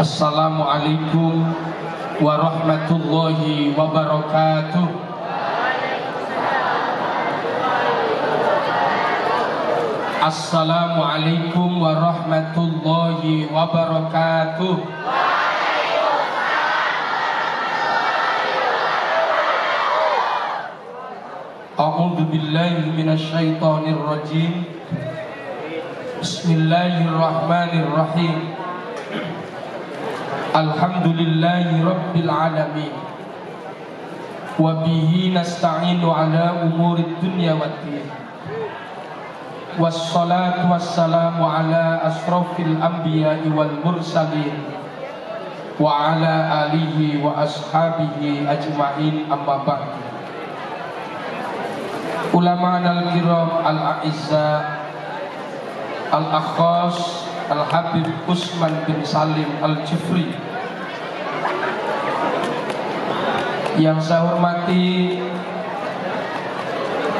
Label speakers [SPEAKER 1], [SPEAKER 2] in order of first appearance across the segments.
[SPEAKER 1] Assalamualaikum warahmatullahi wabarakatuh. Assalamualaikum warahmatullahi wabarakatuh. A'udzu billahi minasy syaithanir rajim. Bismillahirrahmanirrahim. Alhamdulillahi rabbil alamin. Wa bihi nasta'inu ala umurid dunya waddin. Wassalatu wassalamu ala asrofil anbiya'i wal mursalin wa ala alihi wa ashabihi ajma'in, amma ba'du. Ulama'ana al-kiram al-a'izza al-akhas Al-Habib Usman bin Salim Al-Jufri, yang saya hormati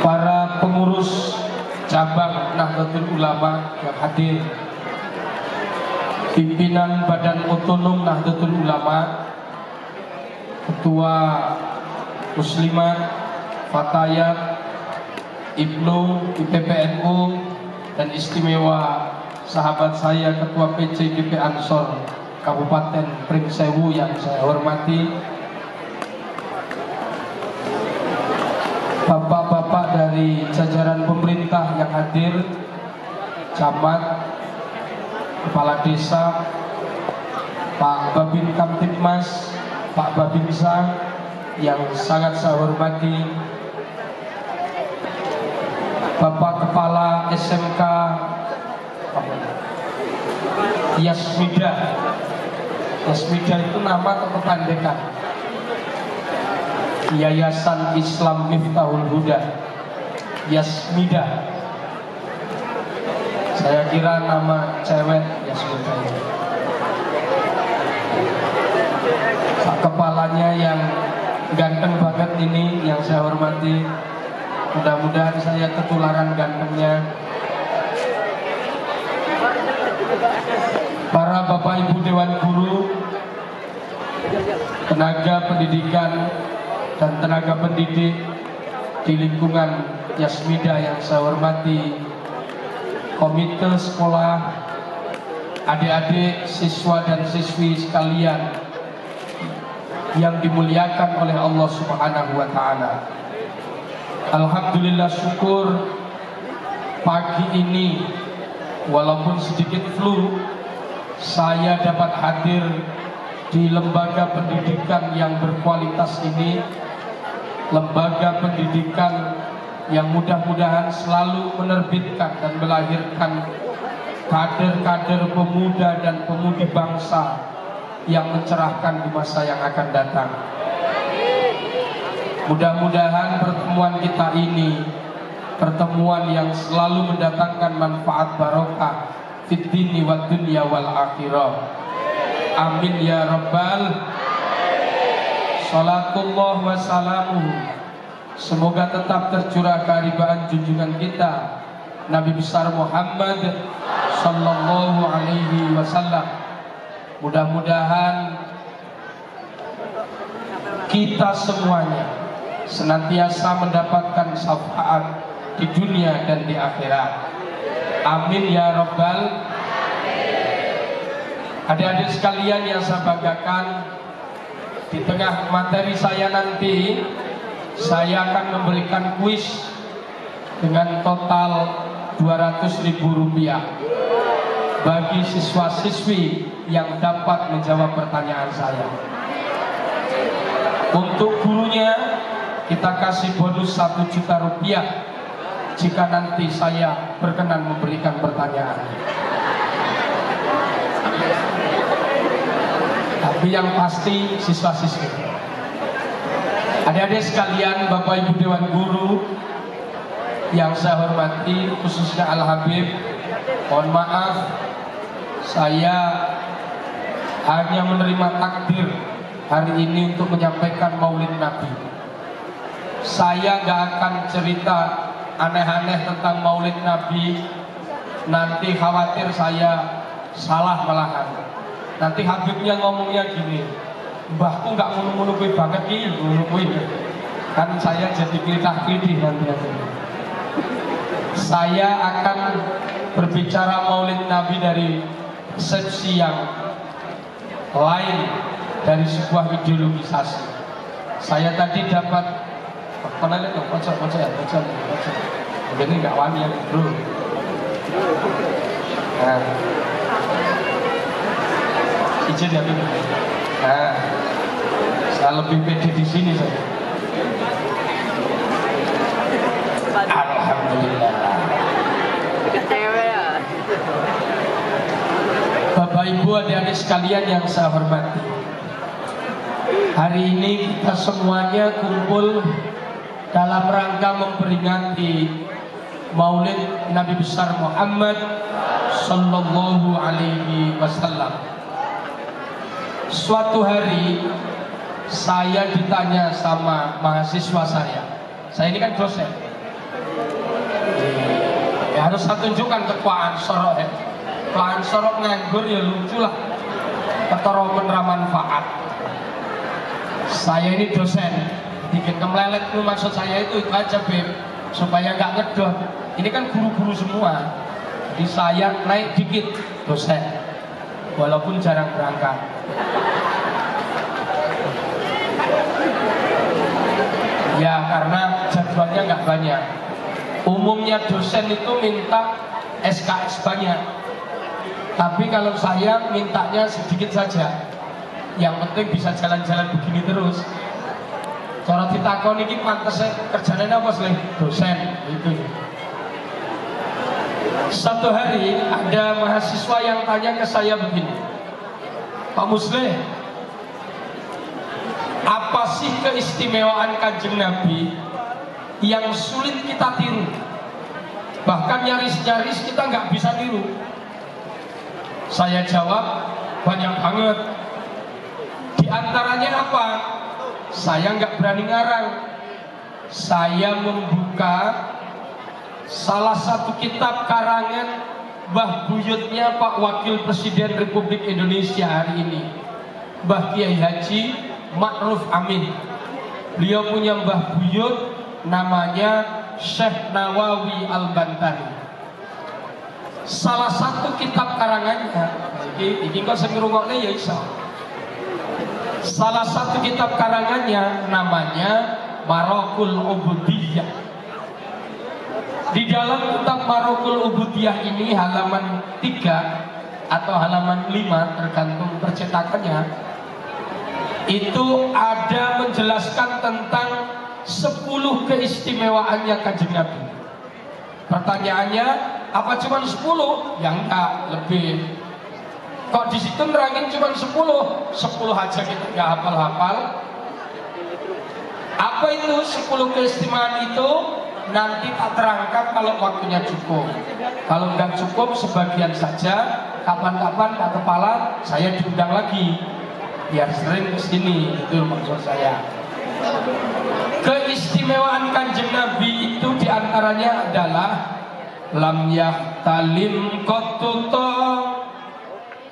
[SPEAKER 1] para pengurus cabang Nahdlatul Ulama yang hadir, pimpinan Badan Otonom Nahdlatul Ulama, Ketua Muslimat, Fatayat, Ibnu, IPPNU, dan istimewa sahabat saya Ketua PC GP Ansor Kabupaten Pringsewu yang saya hormati, bapak-bapak dari jajaran pemerintah yang hadir, camat, kepala desa, Pak Babin Kamtibmas, Pak Babinsa yang sangat saya hormati, Bapak Kepala SMK Yasmida. Yasmida itu nama atau kepandekan? Yayasan Islam Miftahul Huda, Yasmida. Saya kira nama cewek Yasmida. Pak kepalanya yang ganteng banget ini yang saya hormati. Mudah-mudahan saya ketularan gantengnya. Para bapak ibu dewan guru, tenaga pendidikan dan tenaga pendidik di lingkungan Yasmida yang saya hormati, komite sekolah, adik-adik, siswa dan siswi sekalian yang dimuliakan oleh Allah Subhanahu wa ta'ala. Alhamdulillah, syukur pagi ini walaupun sedikit flu, saya dapat hadir di lembaga pendidikan yang berkualitas ini, lembaga pendidikan yang mudah-mudahan selalu menerbitkan dan melahirkan kader-kader pemuda dan pemudi bangsa yang mencerahkan di masa yang akan datang. Mudah-mudahan pertemuan kita ini pertemuan yang selalu mendatangkan manfaat barokah fid dini wad dunya wal akhirah. Amin ya rabbal. Salatullah wa salamuhu, semoga tetap tercurah keharibaan junjungan kita Nabi besar Muhammad sallallahu alaihi wasallam. Mudah-mudahan kita semuanya senantiasa mendapatkan syafaat di dunia dan di akhirat. Amin ya rabbal. Adik-adik sekalian yang saya banggakan, di tengah materi saya nanti, saya akan memberikan kuis dengan total Rp200.000 bagi siswa-siswi yang dapat menjawab pertanyaan saya. Untuk gurunya kita kasih bonus Rp1 juta jika nanti saya berkenan memberikan pertanyaan. Tapi yang pasti siswa-siswi, adik-adik sekalian, bapak ibu dewan guru yang saya hormati, khususnya Al-Habib, mohon maaf saya hanya menerima takdir hari ini untuk menyampaikan maulid Nabi. Saya gak akan cerita aneh-aneh tentang maulid Nabi, nanti khawatir saya salah malahan. Nanti Habibnya ngomongnya gini, mbahku nggak ngono-ngono kuwi banget iki, ngono kuwi. Kan saya jadi pilih nanti. Saya akan berbicara Maulid Nabi dari persepsi yang lain, dari sebuah ideologisasi. Saya tadi dapat pernah lihat dong, baca ya. Ini nggak wani ya bro. Nah, izin ya bro. Nah, saya lebih pede di sini saya. Alhamdulillah. Bapak Ibu adik-adik sekalian yang saya hormati, hari ini kita semuanya kumpul dalam rangka memperingati Maulid Nabi besar Muhammad Sallallahu Alaihi Wasallam. Suatu hari saya ditanya sama mahasiswa saya ini kan dosen, ya harus saya tunjukkan kekuatan sorok ya. Kekuatan sorok nganggur ya lucu lah, ketoromen ramanfaat. Saya ini dosen, bikin kemelelet itu maksud saya itu aja Beb, supaya nggak ngedot. Ini kan guru-guru semua, jadi saya naik dikit dosen, walaupun jarang berangkat. Ya karena jadwalnya nggak banyak. Umumnya dosen itu minta SKS banyak, tapi kalau saya mintanya sedikit saja. Yang penting bisa jalan-jalan begini terus. Cara ditakon iki pantese kerjane apa sih? Dosen itu. Satu hari ada mahasiswa yang tanya ke saya begini, Pak Musleh, apa sih keistimewaan Kanjeng Nabi yang sulit kita tiru? Bahkan nyaris-nyaris kita nggak bisa tiru. Saya jawab, banyak banget. Di antaranya apa? Saya nggak berani ngarang. Saya membuka salah satu kitab karangan Mbah Buyutnya Pak Wakil Presiden Republik Indonesia hari ini, Mbah Kiai Haji Ma'ruf Amin. Beliau punya Mbah Buyut namanya Syekh Nawawi Al-Bantani. Salah satu kitab karangannya, ini kok sing ngrungokne ya iso. Salah satu kitab karangannya namanya Marokul Ubudiyah. Di dalam kitab Marokul Ubudiyah ini halaman 3 atau halaman 5 tergantung percetakannya, itu ada menjelaskan tentang 10 keistimewaannya Kanjeng Nabi. Pertanyaannya, apa cuma 10? Ya enggak, lebih. Kok di situ nerangin cuma 10? 10 aja kita nggak hafal-hafal. Apa itu 10 keistimewaan itu? Nanti tak terangkan kalau waktunya cukup. Kalau nggak cukup sebagian saja. Kapan-kapan Pak Kepala saya diundang lagi, biar sering kesini. Itu maksud saya. Keistimewaan Kanjeng Nabi itu diantaranya adalah lam yahtalim qattuta.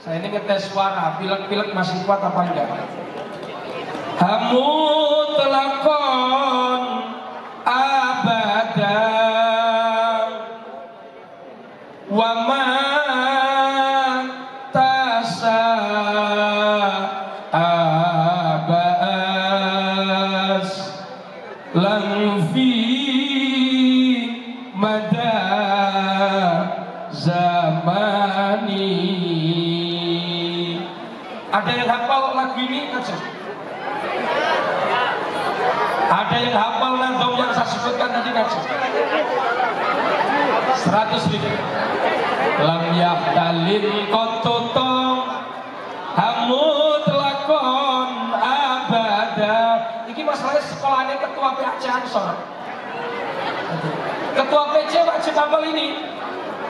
[SPEAKER 1] Saya ini ngetes suara, pilek-pilek masih kuat apa enggak? Hamut lakon abada wa ma tasa abas lang fi mada zamani. Ada yang hafal lagu ini? Ada yang hafal nandom yang saya sebutkan tadi? 100 ribu. Lam yaftalin qattuta hamut lakon abada. Ini masalahnya sekolahnya ketua PAC Ansor. Ketua PC wajib hafal ini.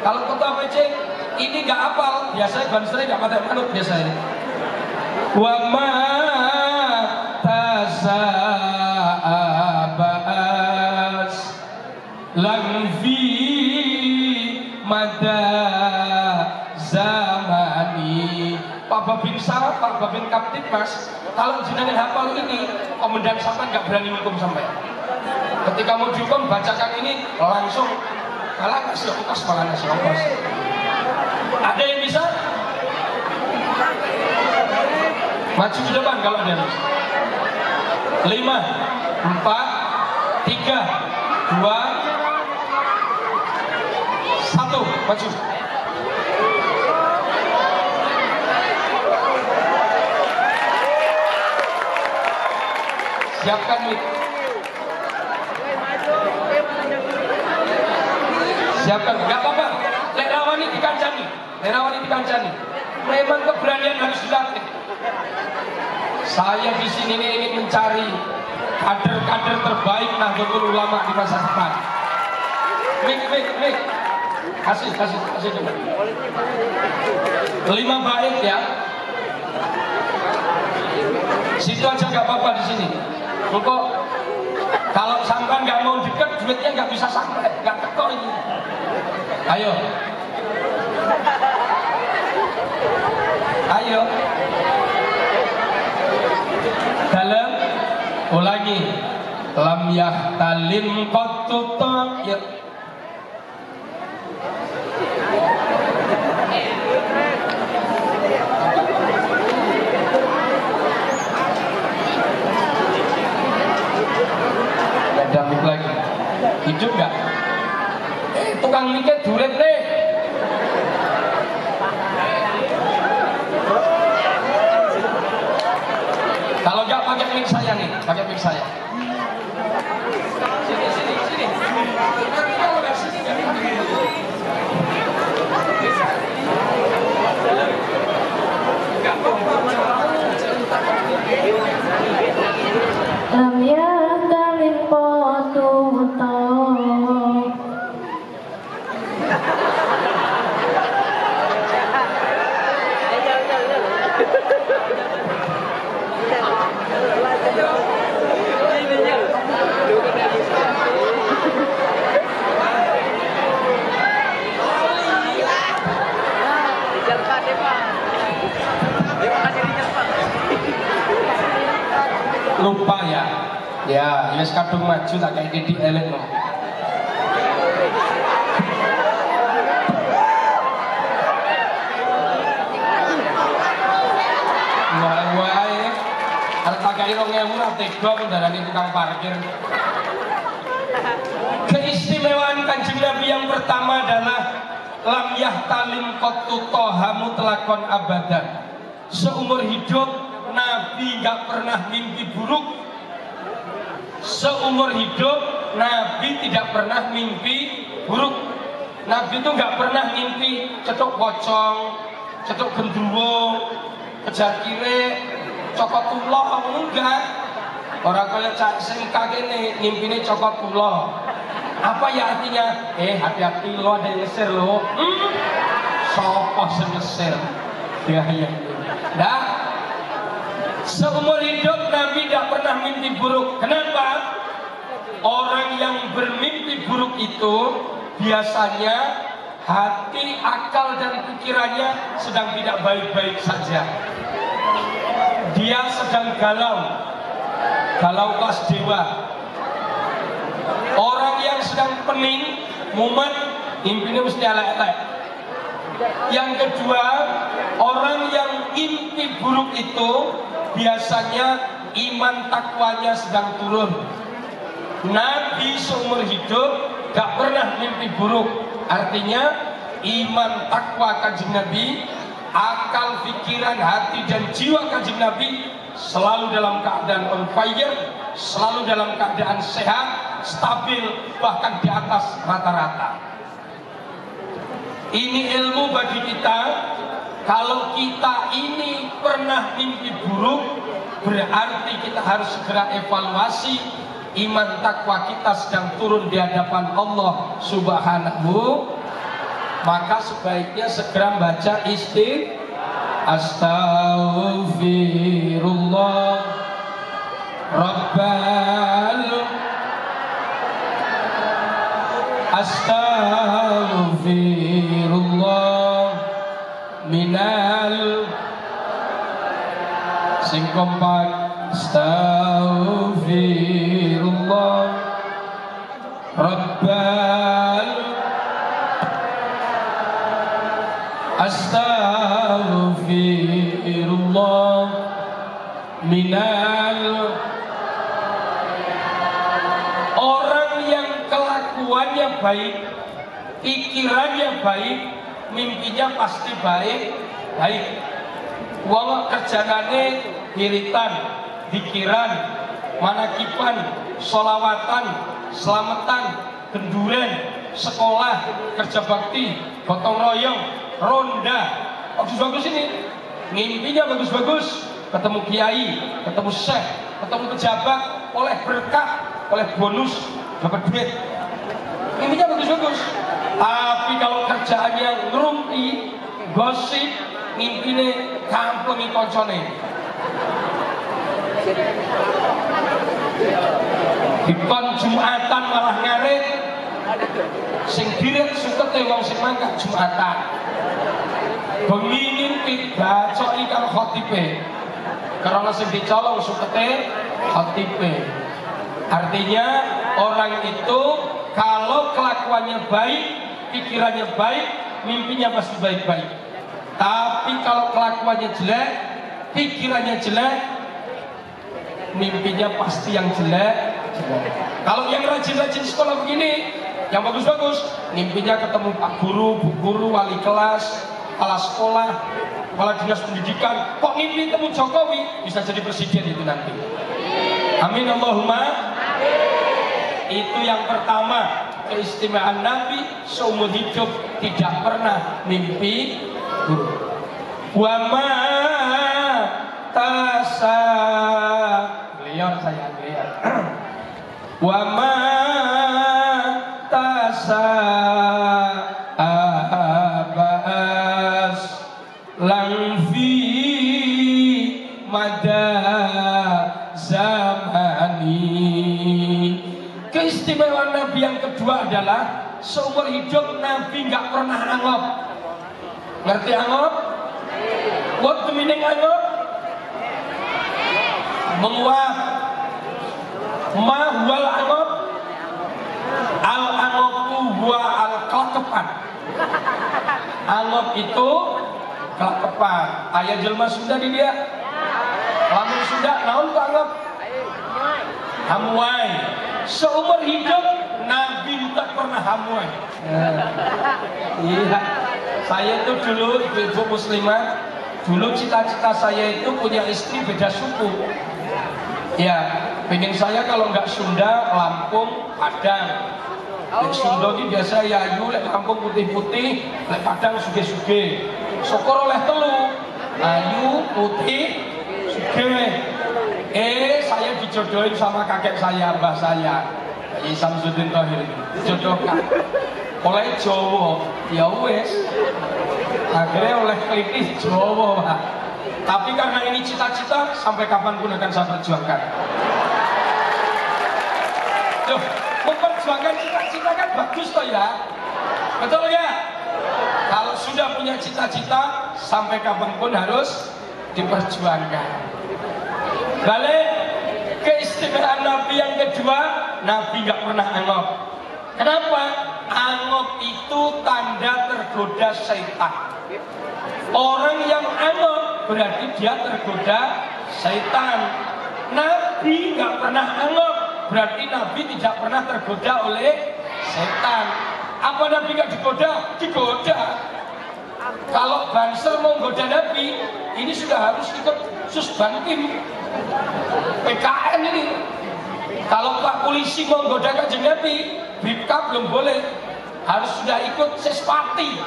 [SPEAKER 1] Kalau ketua PC ini nggak hafal, biasanya bansernya nggak pada manut biasanya. Wa ma tasa'abas lang fi mada zamani. Pak Babinsa Mas, Pak Babin Kaptipmas, kalau jenengan hafal ini, komandan sampean nggak berani hukum sampai. Ketika mau dihukum, bacakan ini langsung kalah kasih ongkos, malah kasih ongkos. Ada yang bisa? Maju ke depan kalau ada yang bisa. 5, 4, 3, 2, 1, maju. Siapkan mic. Siapkan, nggak apa-apa. Lek rawani dikancani, memang keberanian harus dilatih. Saya di sini ingin mencari kader-kader terbaik Nahdlatul Ulama di masa depan. Mik. Kasih coba. 5 bait ya. Situ aja nggak apa-apa di sini. Kok kalau sampai nggak mau deket, duitnya nggak bisa sampai, nggak teko ini. Ayo. Dalam ulangi. Lam yahtalim qattu ya. Ada mic lagi. Hidup nggak? Tukang mikir duret nih. Kalau nggak pakai mic saya nih, pakai mic saya. Sini.
[SPEAKER 2] Lam yahtalim qattu
[SPEAKER 1] lupa ya. Ya, wis kadung maju tak kayak didik elek loh. Wae, harta kaya 2000 ra tega kendaraan tukang parkir. Keistimewaan Kanjeng Nabi yang pertama adalah lam yahtalim qattu toha mutlaqan abadan. Seumur hidup Nabi nggak pernah mimpi buruk. Seumur hidup Nabi tidak pernah mimpi buruk. Nabi itu nggak pernah mimpi cetuk pocong, cetuk gendruwo, kejar kiri, cokot tuloh, enggak. Orang kaya cak sing kakene ngimpine cokot tuloh. Apa ya artinya? Hati-hati lo, ada yang ngeser lo. Sopo sing ngeser? Ya. Nah, seumur hidup Nabi tidak pernah mimpi buruk. Kenapa? Orang yang bermimpi buruk itu biasanya hati, akal, dan pikirannya sedang tidak baik-baik saja. Dia sedang galau kelas dewa. Orang yang sedang pening, mumet, mimpinya mesti elek-elek. Yang kedua, orang yang mimpi buruk itu biasanya iman takwanya sedang turun. Nabi seumur hidup gak pernah mimpi buruk. Artinya iman takwa Kanjeng Nabi, akal, pikiran, hati, dan jiwa Kanjeng Nabi selalu dalam keadaan on fire, selalu dalam keadaan sehat, stabil, bahkan di atas rata-rata. Ini ilmu bagi kita. Kalau kita ini pernah mimpi buruk, berarti kita harus segera evaluasi. Iman takwa kita sedang turun di hadapan Allah Subhanahu. Maka sebaiknya segera baca Astaghfirullah Rabbal Astaghfirullah minal Sing kompak. Astaghfirullah Rabbal Astaghfirullah minal. Orang yang kelakuannya baik, pikirannya baik, mimpinya pasti baik. Wong kerjanane wiritan, pikiran, manakiban, sholawatan, selamatan, genduren, sekolah, kerja bakti, gotong royong, ronda, bagus-bagus ini. Mimpinya bagus-bagus, ketemu kiai, ketemu syekh, ketemu pejabat, oleh berkah, oleh bonus, dapat duit. Mimpinya bagus-bagus. Tapi kalau kerjaannya ngerumpi, gosip, mimpine kamplungi koncone. Dikon Jumatan malah ngarit, sing dirit sukete wong sing mangkat Jumatan. Bengi ngintip bacoki karo khotibe, karena sing dicolong sukete khotibe. Artinya orang itu kalau kelakuannya baik, pikirannya baik, mimpinya pasti baik-baik. Tapi kalau kelakuannya jelek, pikirannya jelek, mimpinya pasti yang jelek. Kalau yang rajin-rajin sekolah begini, yang bagus-bagus, mimpinya ketemu Pak Guru, Bu Guru, wali kelas, kepala sekolah, kepala dinas pendidikan. Kok mimpi ketemu Jokowi, bisa jadi presiden itu nanti. Amin Allahumma. Itu yang pertama, keistimewaan Nabi seumur hidup tidak pernah mimpi buruk. Wa ma tasa beliau saya beliau. Wa ma tasa abas lang fi mada zamani. Keistimewaan Nabi yang kedua adalah seumur hidup Nabi nggak pernah angop. Ngerti angop? What the meaning angop? Menguap. Ma huwal angop? Al angopu huwa al kelakepan. Angop itu kelakepan. Ayah jelma Sunda di dia. Lamun Sunda, naon ku angop? Hamuai. Seumur hidup Nabi tak pernah hamuai. Iya. Saya itu dulu ibu muslimah, dulu cita-cita saya itu punya istri beda suku. Ya, pengen saya kalau nggak Sunda, Lampung, Padang. Lek Sunda ini biasa ya ayu, lek Lampung putih-putih, lek Padang suge-suge. Syukur oleh telu, ayu, putih, suge. Saya dijodohin sama kakek saya, mbah saya, Kiai Samsudin Thohir, dijodohkan oleh Jawa, ya wes, akhirnya oleh klitis Jawa, Pak. Tapi karena ini cita-cita, sampai kapanpun akan saya perjuangkan. Loh, memperjuangkan cita-cita kan bagus toh ya, betul ya? Kalau sudah punya cita-cita, sampai kapanpun harus diperjuangkan. Balik keistimewaan Nabi yang kedua, Nabi nggak pernah angop. Kenapa? Angop itu tanda tergoda syaitan. Orang yang angop berarti dia tergoda syaitan. Nabi nggak pernah angop, berarti Nabi tidak pernah tergoda oleh syaitan. Apa Nabi nggak digoda? Digoda. Kalau Banser mau goda Nabi, ini sudah harus ikut Susbankim, PKN ini. Kalau Pak Polisi mau goda Kanjeng Nabi, Bribka belum boleh, harus sudah ikut Sespati,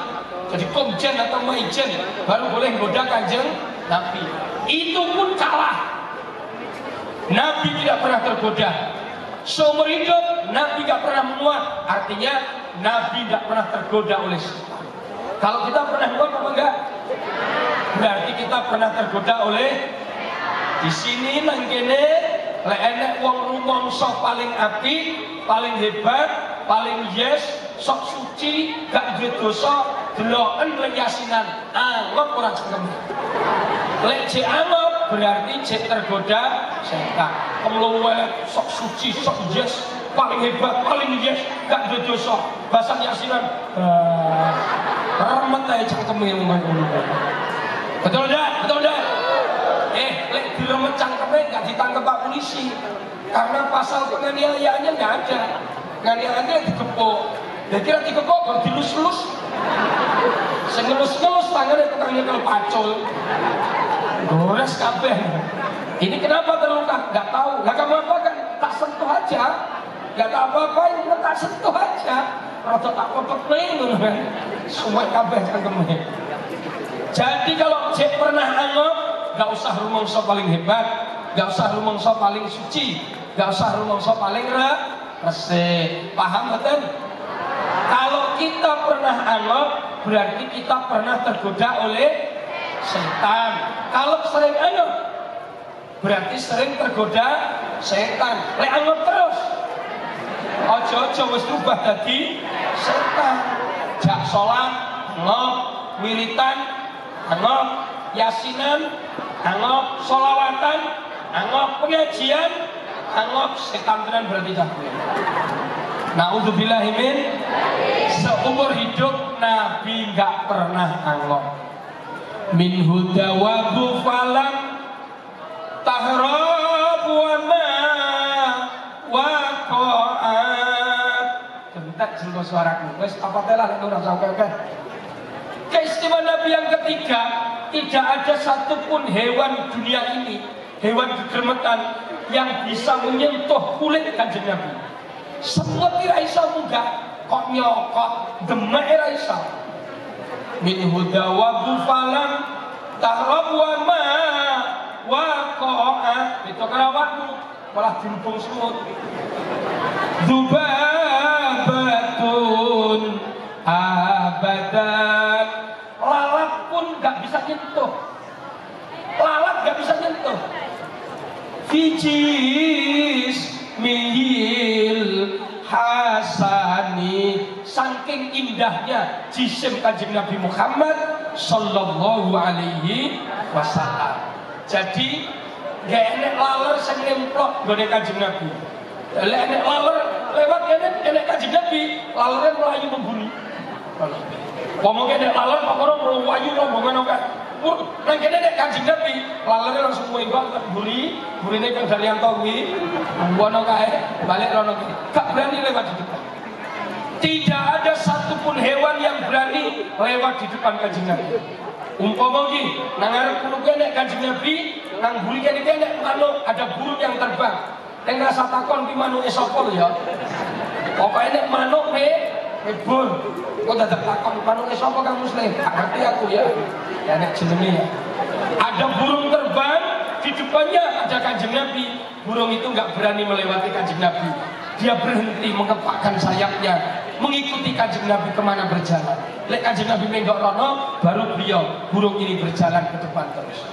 [SPEAKER 1] jadi Komjen atau Maijen, baru boleh goda Kanjeng Nabi. Itu pun kalah. Nabi tidak pernah tergoda. Seumur hidup Nabi tidak pernah menguat. Artinya Nabi tidak pernah tergoda oleh setan. Kalau kita pernah menguat apa enggak? Berarti kita pernah tergoda oleh. Di sini nang kene lek enek wong rumangsa paling apik, paling hebat, paling yes, sok suci, gak duwe dosa, deloken lek yasinan, anggap ora cengkem. Lek jek anggap berarti cek tergoda setan. Kemeluwe sok suci, sok yes, paling hebat, paling yes, gak ada dosa. Bahasa Yasinan, remet aja cangkemnya ngono. Betul dah, betul dah. Lek diremet cangkemnya gak ditangkap Pak polisi, karena pasal penganiayaannya gak ada. Penganiayaannya dikepuk. Dia kira dikepuk baru dilus-lus. Sengelus-ngelus tangannya tukang nyekel pacul. Gores kabeh. Ini kenapa terluka? Gak tahu. Gak kamu apa kan? Tak sentuh aja. Gak tak apa-apain, tak sentuh aja. Rada tak pepet kan. Semua kabeh cangkemnya. Jadi kalau cek pernah anggap, gak usah rumangsa paling hebat, gak usah rumangsa paling suci, gak usah rumangsa paling resik. Paham betul? Kalau kita pernah anggap, berarti kita pernah tergoda oleh setan. Kalau sering anggap, berarti sering tergoda setan. Lek anggap terus, ojo-ojo wis rubah dadi setan. Jak sholat, anggap wiritan, anggap yasinan, anggap sholawatan, anggap pengajian, anggap setan tenan berarti cakwe. Na'udzubillahi min, seumur hidup Nabi nggak pernah anggap. Min huda wa gufalam tahrab wa ma wa qa'at. Bentar jenggo suaraku. Wes apa telah ora sampai kan. Keistimewaan Nabi yang ketiga, tidak ada satupun hewan dunia ini, hewan gegermetan yang bisa menyentuh kulit Kanjeng Nabi. Semua tidak bisa munggah, kok nyokot, demek raisa. Min huda wa gufalan tahrab wa ma wa qa'at. Itu kerawatmu malah dirubung semut. Dubabatun abadan. Lalat pun gak bisa nyentuh. Lalat gak bisa nyentuh. Fijis mihil hasani, saking indahnya jisim Kanjeng Nabi Muhammad sallallahu alaihi wasallam. Jadi gak enek laler sing nemplok gone Kanjeng Nabi. Lek enek laler lewat enek Kanjeng Nabi, lalere melayu memburi. Ngomong enek laler kok ora melayu rombongan kok. Nang kene nek Kanjeng Nabi, lalere langsung menggok buri, burine Kang Daryanto kuwi, ngono kae, balik rono kuwi. Gak berani lewat di depan. Tidak ada satupun hewan yang berani lewat di depan Kanjeng Nabi. Umpama iki, nang arep kulo kene Kanjeng Nabi, nang buri kene nek manuk ada burung yang terbang. Nek rasa takon ki manuke sapa lho ya. Pokoke nek manuk bur. Kok dadak takon manuke sapa Kang Muslim? Gak ngerti aku ya. Ya nek jenenge ya. Ada burung terbang, di depannya ada Kanjeng Nabi. Burung itu nggak berani melewati Kanjeng Nabi. Dia berhenti mengepakkan sayapnya, mengikuti Kanjeng Nabi kemana berjalan. Lek Kanjeng Nabi menggok rono, baru beliau burung ini berjalan ke depan terus.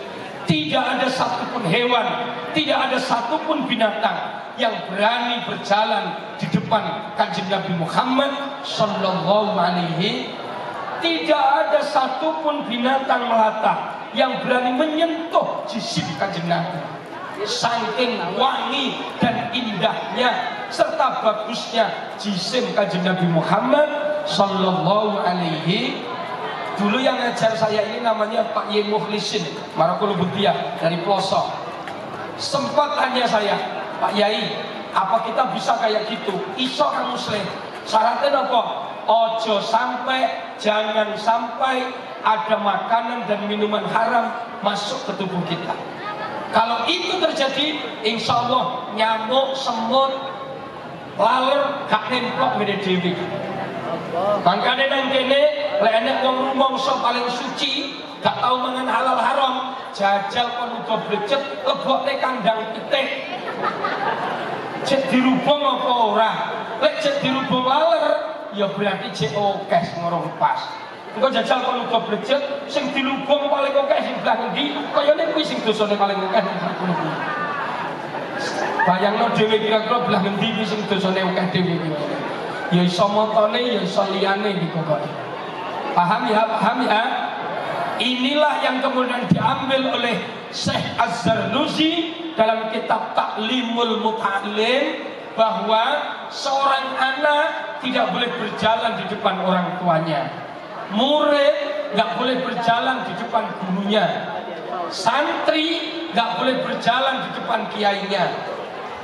[SPEAKER 1] Tidak ada satupun hewan, tidak ada satupun binatang yang berani berjalan di depan Kanjeng Nabi Muhammad sallallahu alaihi. Tidak ada satupun binatang melata yang berani menyentuh jisim Kanjeng Nabi. Saking wangi dan indahnya serta bagusnya jisim Kanjeng Nabi Muhammad sallallahu alaihi. Dulu yang ngajar saya ini namanya Pak Ye Mukhlisin Marakulu Butia dari Pelosok. Sempat tanya saya, Pak Yai, apa kita bisa kayak gitu? Iso Kang Muslim. Syaratnya apa? Ojo sampai, jangan sampai ada makanan dan minuman haram masuk ke tubuh kita. Kalau itu terjadi, insya Allah nyamuk, semut, laler gak nemplok beda dewi. Makanya nang kene lek enek wong rumangsa paling suci, gak tau mangan halal haram, jajal kon uga blecet lebokne kandang pitik. Cek dirubung apa ora? Lek cek dirubung laler, ya berarti cek akeh ngorong pas. Engko jajal kon uga blecet sing dilubung paling akeh sing belah ngendi, kayane kuwi sing dosane paling akeh ngono kuwi. Bayangno dhewe kira-kira belah ngendi kuwi sing dosane akeh dhewe kuwi. Ya iso motone, ya iso liyane iki pokoke. Paham ya, paham ya? Inilah yang kemudian diambil oleh Syekh Az-Zarnuji dalam kitab Ta'limul Muta'allim bahwa seorang anak tidak boleh berjalan di depan orang tuanya, murid nggak boleh berjalan di depan gurunya, santri nggak boleh berjalan di depan kiainya,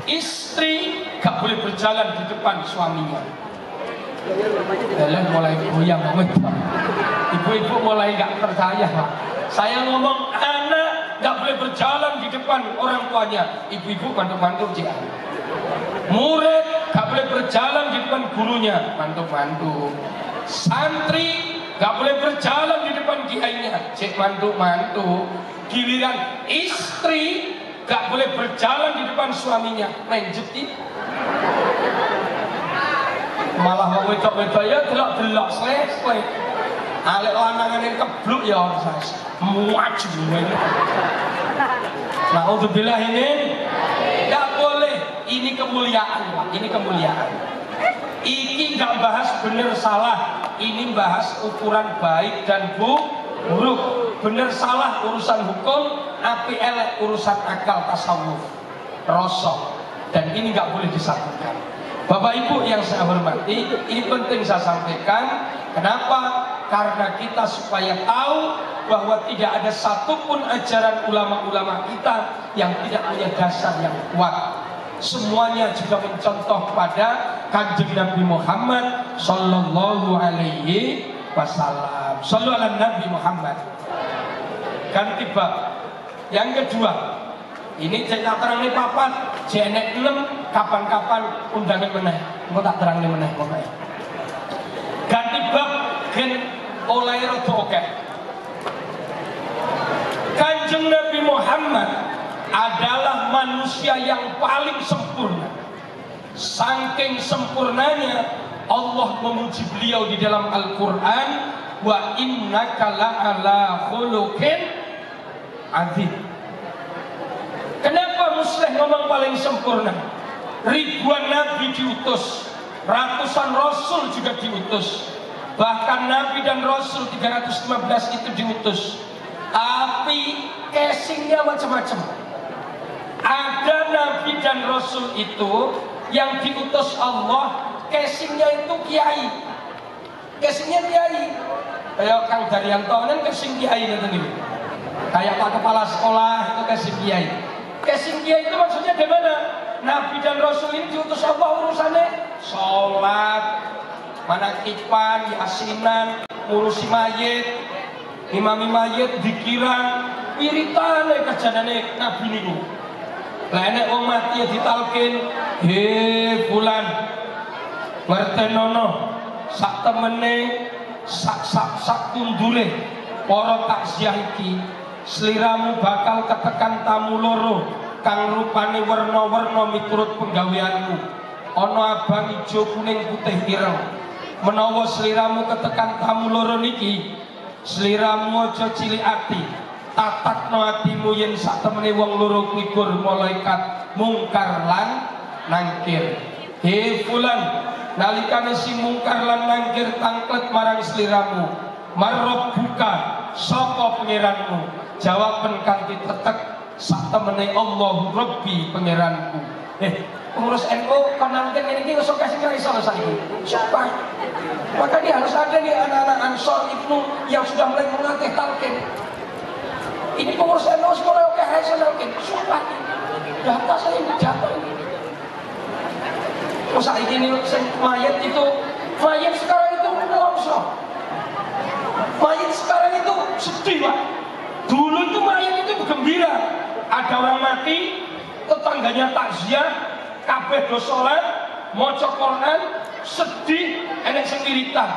[SPEAKER 1] istri nggak boleh berjalan di depan suaminya. Kalian mulai goyang, ibu-ibu mulai nggak percaya. Saya ngomong anak nggak boleh berjalan di depan orang tuanya, ibu-ibu mantu-mantu cik. Murid gak boleh berjalan di depan gurunya, mantu-mantu. Santri gak boleh berjalan di depan kiainya, cek mantu-mantu. Giliran istri gak boleh berjalan di depan suaminya, main jeti. Malah wedok-wedok ya delok-delok slek-slek. Alek lanangan yang kebluk ya maju. Naudzubillah ini gak boleh. Ini kemuliaan, Pak. Ini kemuliaan. Ini nggak bahas benar salah. Ini bahas ukuran baik dan buruk. Benar salah urusan hukum, api elek urusan akal tasawuf, rosok. Dan ini nggak boleh disatukan. Bapak Ibu yang saya hormati, ini penting saya sampaikan. Kenapa? Karena kita supaya tahu bahwa tidak ada satupun ajaran ulama-ulama kita yang tidak punya dasar yang kuat. Semuanya juga mencontoh pada Kanjeng Nabi Muhammad Sallallahu Alaihi Wasallam. Sallu ala Nabi Muhammad. Ganti bab. Yang kedua, ini saya terang nih papat, jenek 6 kapan-kapan undangan meneh. Mau tak terang nih meneh pokoknya. Ganti bab gen oleh rodo oke. Kanjeng Nabi Muhammad adalah manusia yang paling sempurna. Saking sempurnanya Allah memuji beliau di dalam Al-Quran, wa innaka la'ala khuluqin azim. Kenapa Muslim ngomong paling sempurna? Ribuan nabi diutus, ratusan rasul juga diutus, bahkan nabi dan rasul 315 itu diutus, tapi casingnya macam-macam. Ada nabi dan rasul itu yang diutus Allah, casingnya itu kiai. Casingnya kiai. Kayak Kang Daryanto kan casing kiai gitu nih. Kayak Pak Kepala Sekolah itu casing kiai. Casing kiai itu maksudnya gimana? Nabi dan rasul ini diutus Allah urusannya sholat, manakipan, yasinan, ngurusi mayit, imami mayit, dikiran, wiritane kerjane nabi niku. Lah nek wong mati ya ditalkin, he fulan ngertenono sak temene sak kundure para takziah iki sliramu bakal ketekan tamu loro kang rupane werna-werna miturut penggaweanmu, ana abang, ijo, kuning, putih, ireng. Menawa sliramu ketekan tamu loro niki, sliramu aja cilik ati, tatakno atimu yen sak temene wong loro kuwi gur malaikat mungkar lan nangkir. He fulan, nalikane si mungkar lan nangkir tangklet marang sliramu, marrob buka sapa pangeranmu, jawaben kanthi tetek sak temene Allahu Rabbi pangeranku. Pengurus NU kon nangkir ini iso kasih iso saiki. Siapa? Maka dia harus ada nih anak-anak Ansor Ibnu yang sudah mulai mengatih talqin. Ini pengurus NU sekolah oke hai saya talqin. Siapa? Data saya data ini. Masa ini mayat itu, mayat sekarang itu longsor. Mayat sekarang itu sedih, Pak. Dulu itu mayat itu gembira. Ada orang mati, tetangganya takziah, kabeh do salat, maca Quran, sedih, enek sing wiritan.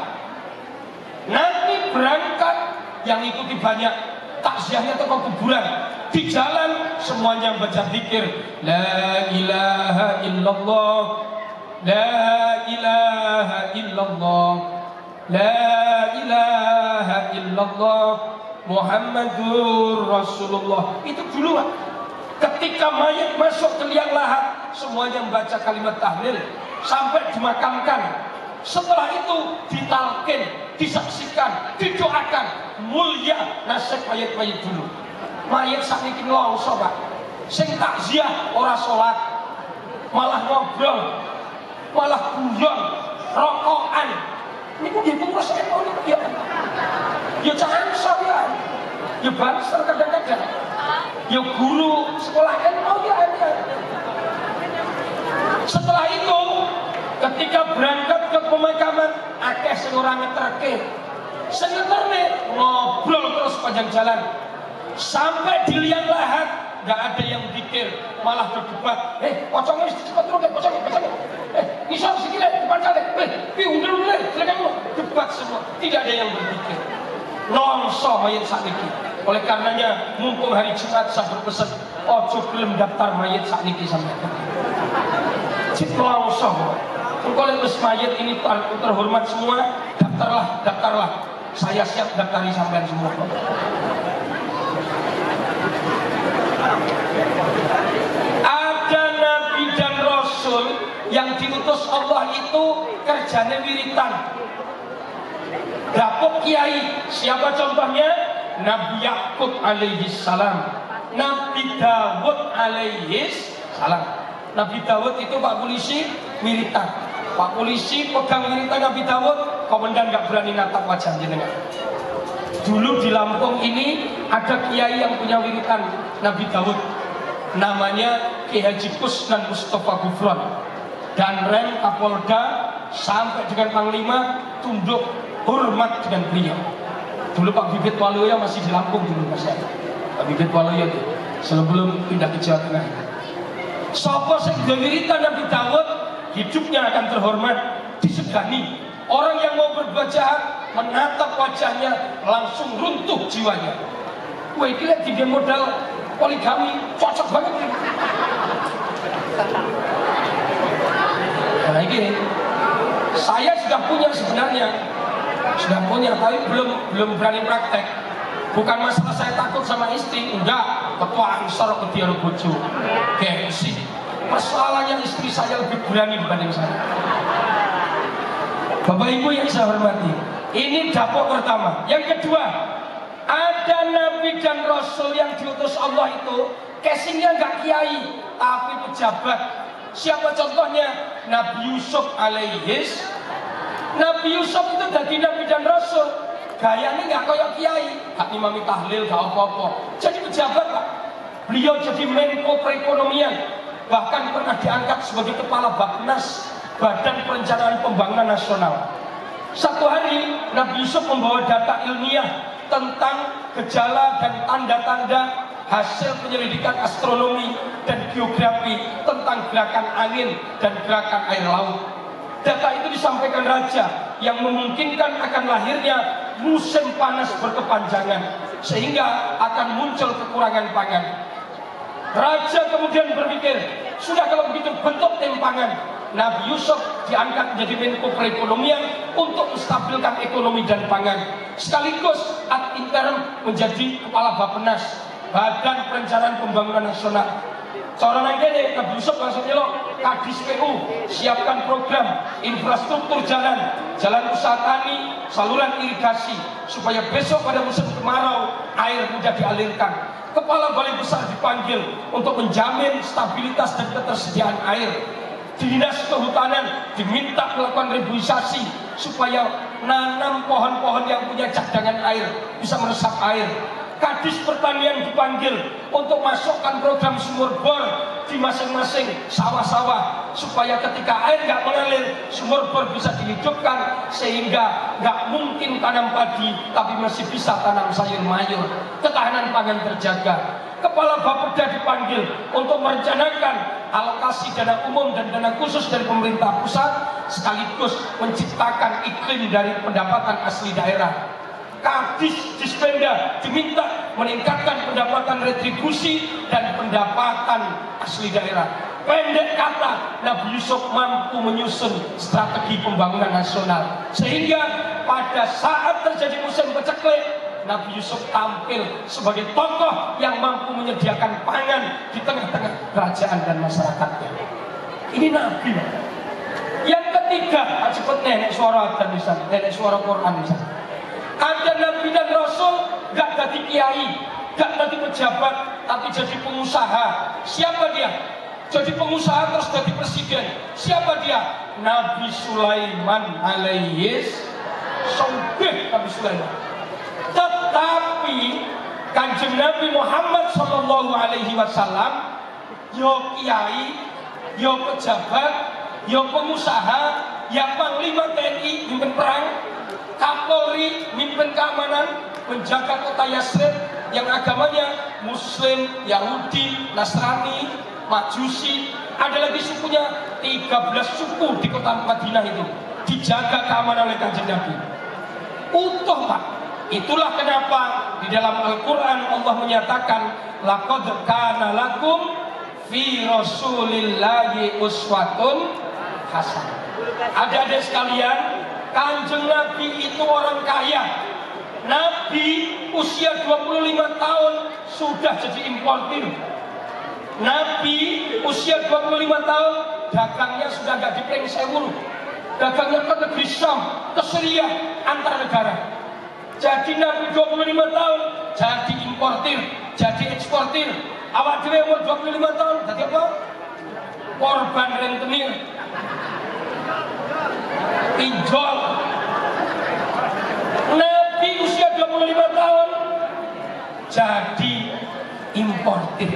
[SPEAKER 1] Nanti berangkat yang ikuti banyak, takziahnya ke kuburan. Di jalan semuanya baca zikir, la ilaha illallah, la ilaha illallah, la ilaha illallah, Muhammadur Rasulullah. Itu dulu, Pak. Ketika mayat masuk ke liang lahat, semuanya membaca kalimat tahlil sampai dimakamkan. Setelah itu ditalkin, disaksikan, didoakan, mulia nasib mayat-mayat dulu. mayit sakniki nlongso, Pak. Sing takziah ora salat, malah ngobrol, malah guyon, rokokan. Niku nggih pengurus NU niku ya. Ya jangan ya. Ya banser kadang-kadang. Ya guru sekolah NU ya. Setelah itu ketika berangkat ke pemakaman akeh sing ora ngeterke. Sing ngeterne ngobrol terus panjang jalan. Sampai di liang lahat nggak ada yang pikir, malah berdebat. Pocongnya cepat turun, pocongnya. Misal sikile depan kali. Undur-undur, silakan debat semua. Tidak ada yang berpikir. Nongso mayit sakniki. Oleh karenanya mumpung hari Jumat saya berpesan, ojo gelem daftar mayit sakniki sampai. Cip nongso. Kalau wis mayit ini terhormat semua, daftarlah. Saya siap daftari sampean semua. Ada nabi dan rasul yang diutus Allah itu kerjanya wiritan. Dapuk kiai, siapa contohnya? Nabi Yakub alaihi salam, Nabi Dawud alaihi salam. Nabi Dawud itu Pak Polisi wiritan. Pak Polisi pegang wiritan Nabi Dawud, komandan gak berani natap wajah jenengan. Dulu di Lampung ini ada kiai yang punya wiritan Nabi Dawud, namanya Ki Haji Kusnan Mustafa Gufron, dan Rem Kapolda sampai dengan Panglima tunduk hormat dengan beliau. Dulu Pak Bibit Waluyo masih di Lampung dulu Mas ya. Pak Bibit Waluyo itu sebelum pindah ke Jawa Tengah. Sapa sing wiritan Nabi Dawud hidupnya akan terhormat, disegani. Orang yang mau berbuat jahat menatap wajahnya langsung runtuh jiwanya. Wah ini lihat di modal poligami cocok banget ini. Nah ini saya sudah punya sebenarnya, tapi belum berani praktek. Bukan masalah saya takut sama istri, enggak. Ketua Ansor Ketiara Bojo, gengsi. Persoalannya istri saya lebih berani dibanding saya. Bapak Ibu yang saya hormati, ini dapur pertama. Yang kedua, ada nabi dan rasul yang diutus Allah itu casingnya nggak kiai tapi pejabat. Siapa contohnya? Nabi Yusuf alaihis. Nabi Yusuf itu dari nabi dan rasul, gayanya nggak kayak kiai, gak imami tahlil, gak apa-apa, jadi pejabat Pak. Beliau jadi Menko Perekonomian, bahkan pernah diangkat sebagai kepala Bappenas, Badan Perencanaan Pembangunan Nasional. Satu hari Nabi Yusuf membawa data ilmiah tentang gejala dan tanda-tanda hasil penyelidikan astronomi dan geografi tentang gerakan angin dan gerakan air laut. Data itu disampaikan raja yang memungkinkan akan lahirnya musim panas berkepanjangan sehingga akan muncul kekurangan pangan. Raja kemudian berpikir, sudah kalau begitu bentuk tim pangan. Nabi Yusuf diangkat menjadi Menko Perekonomian untuk menstabilkan ekonomi dan pangan, sekaligus ad interim menjadi kepala Bappenas, Badan Perencanaan Pembangunan Nasional. Seorang lagi Nabi Yusuf langsung nyelok Kadis PU, siapkan program infrastruktur jalan usaha tani, saluran irigasi, supaya besok pada musim kemarau air mudah dialirkan. Kepala Balai Besar dipanggil untuk menjamin stabilitas dan ketersediaan air. Dinas Kehutanan diminta melakukan reboisasi supaya nanam pohon-pohon yang punya cadangan air bisa meresap air. Kadis Pertanian dipanggil untuk masukkan program sumur bor di masing-masing sawah-sawah supaya ketika air nggak mengalir, sumur bor bisa dihidupkan sehingga nggak mungkin tanam padi tapi masih bisa tanam sayur mayur. Ketahanan pangan terjaga. Kepala Bapeda dipanggil untuk merencanakan alokasi dana umum dan dana khusus dari pemerintah pusat sekaligus menciptakan iklim dari pendapatan asli daerah. Kadis Dispenda diminta meningkatkan pendapatan retribusi dan pendapatan asli daerah. Pendek kata, Nabi Yusuf mampu menyusun strategi pembangunan nasional sehingga pada saat terjadi musim paceklik, Nabi Yusuf tampil sebagai tokoh yang mampu menyediakan pangan di tengah-tengah kerajaan dan masyarakatnya. Ini Nabi. Yang ketiga, cepat nenek suara dan nenek suara Quran misalnya. Ada Nabi dan Rasul gak jadi kiai, gak jadi pejabat, tapi jadi pengusaha. Siapa dia? Jadi pengusaha terus jadi presiden. Siapa dia? Nabi Sulaiman alaihis salam. Nabi Sulaiman. Tetapi Kanjeng Nabi Muhammad sallallahu alaihi wasallam yo kiai, yo pejabat, yo pengusaha, ya panglima TNI mimpin perang, Kapolri mimpin keamanan, menjaga kota Yasrib yang agamanya Muslim, Yahudi, Nasrani, Majusi, ada lagi sukunya 13 suku di kota Madinah itu dijaga keamanan oleh Kanjeng Nabi. Utuh Pak. Itulah kenapa di dalam Al-Quran Allah menyatakan laqad kana lakum fi rasulillahi uswatun hasanah. Adik-adik sekalian, Kanjeng Nabi itu orang kaya. Nabi usia 25 tahun sudah jadi importir. Nabi usia 25 tahun dagangnya sudah gak di Pring Sewu. Dagangnya ke negeri Syam, ke Syria, antar negara. Jadi Nabi 25 tahun jadi importir, jadi eksportir. Awak dhewe umur 25 tahun jadi apa? Korban rentenir, pinjol. Nabi usia 25 tahun jadi importir.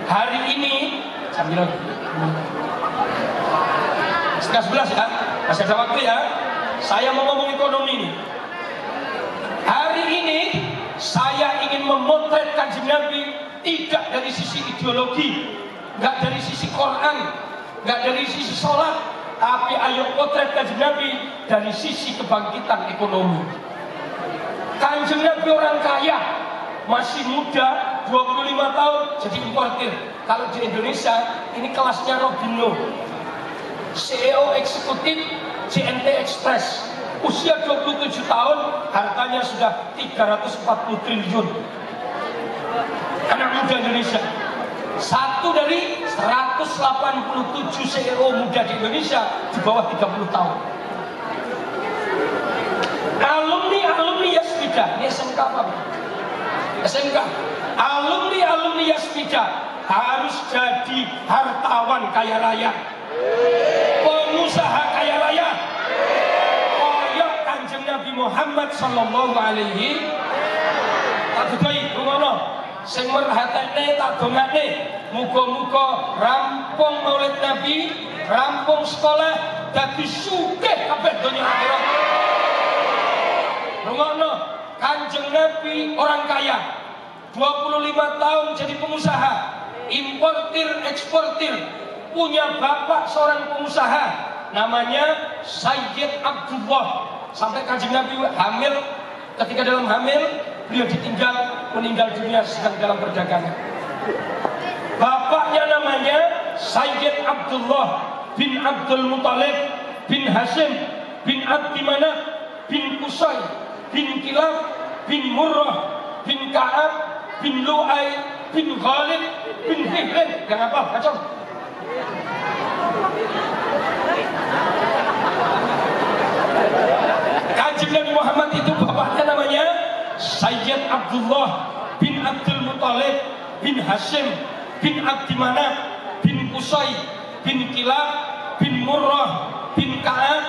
[SPEAKER 1] Hari ini sambil setengah 11 ya, masih ada waktu ya. Saya mau ngomong ekonomi nih. Hari ini saya ingin memotret Kanjeng Nabi tidak dari sisi ideologi, nggak dari sisi Quran, nggak dari sisi sholat, tapi ayo potret Kanjeng Nabi dari sisi kebangkitan ekonomi. Kanjeng Nabi orang kaya, masih muda, 25 tahun jadi importir. Kalau di Indonesia ini kelasnya Robinho, CEO eksekutif CNT Express. Usia 27 tahun, hartanya sudah 340 triliun. Anak muda Indonesia. Satu dari 187 CEO muda di Indonesia di bawah 30 tahun. Alumni Yasmida, ini SMK apa? SMK. Alumni Yasmida harus jadi hartawan kaya raya, pengusaha kaya raya. Nabi Muhammad sallallahu alaihi wasallam. Rungono sing merhatene tak dongane muga-muga rampung maulid Nabi, rampung sekolah dadi sugih kabeh donya akhirat. Rungono, Kanjeng Nabi orang kaya, 25 tahun jadi pengusaha, importir eksportir, punya bapak seorang pengusaha namanya Sayyid Abdullah. Sampai Kanjeng Nabi hamil, ketika dalam hamil beliau meninggal dunia sedang dalam perdagangan. Bapaknya namanya Sayyid Abdullah bin Abdul Muthalib bin Hashim bin Abdi Manaf bin Qusay bin Kilab bin Murrah bin Ka'ab bin Lu'ay bin Khalid bin Fihrin. Yang apa? Kacau. Kanjeng Nabi Muhammad itu bapaknya namanya Sayyid Abdullah bin Abdul Muthalib bin Hashim bin Abdi Manaf bin Qusay bin Kilab bin Murrah bin Ka'ab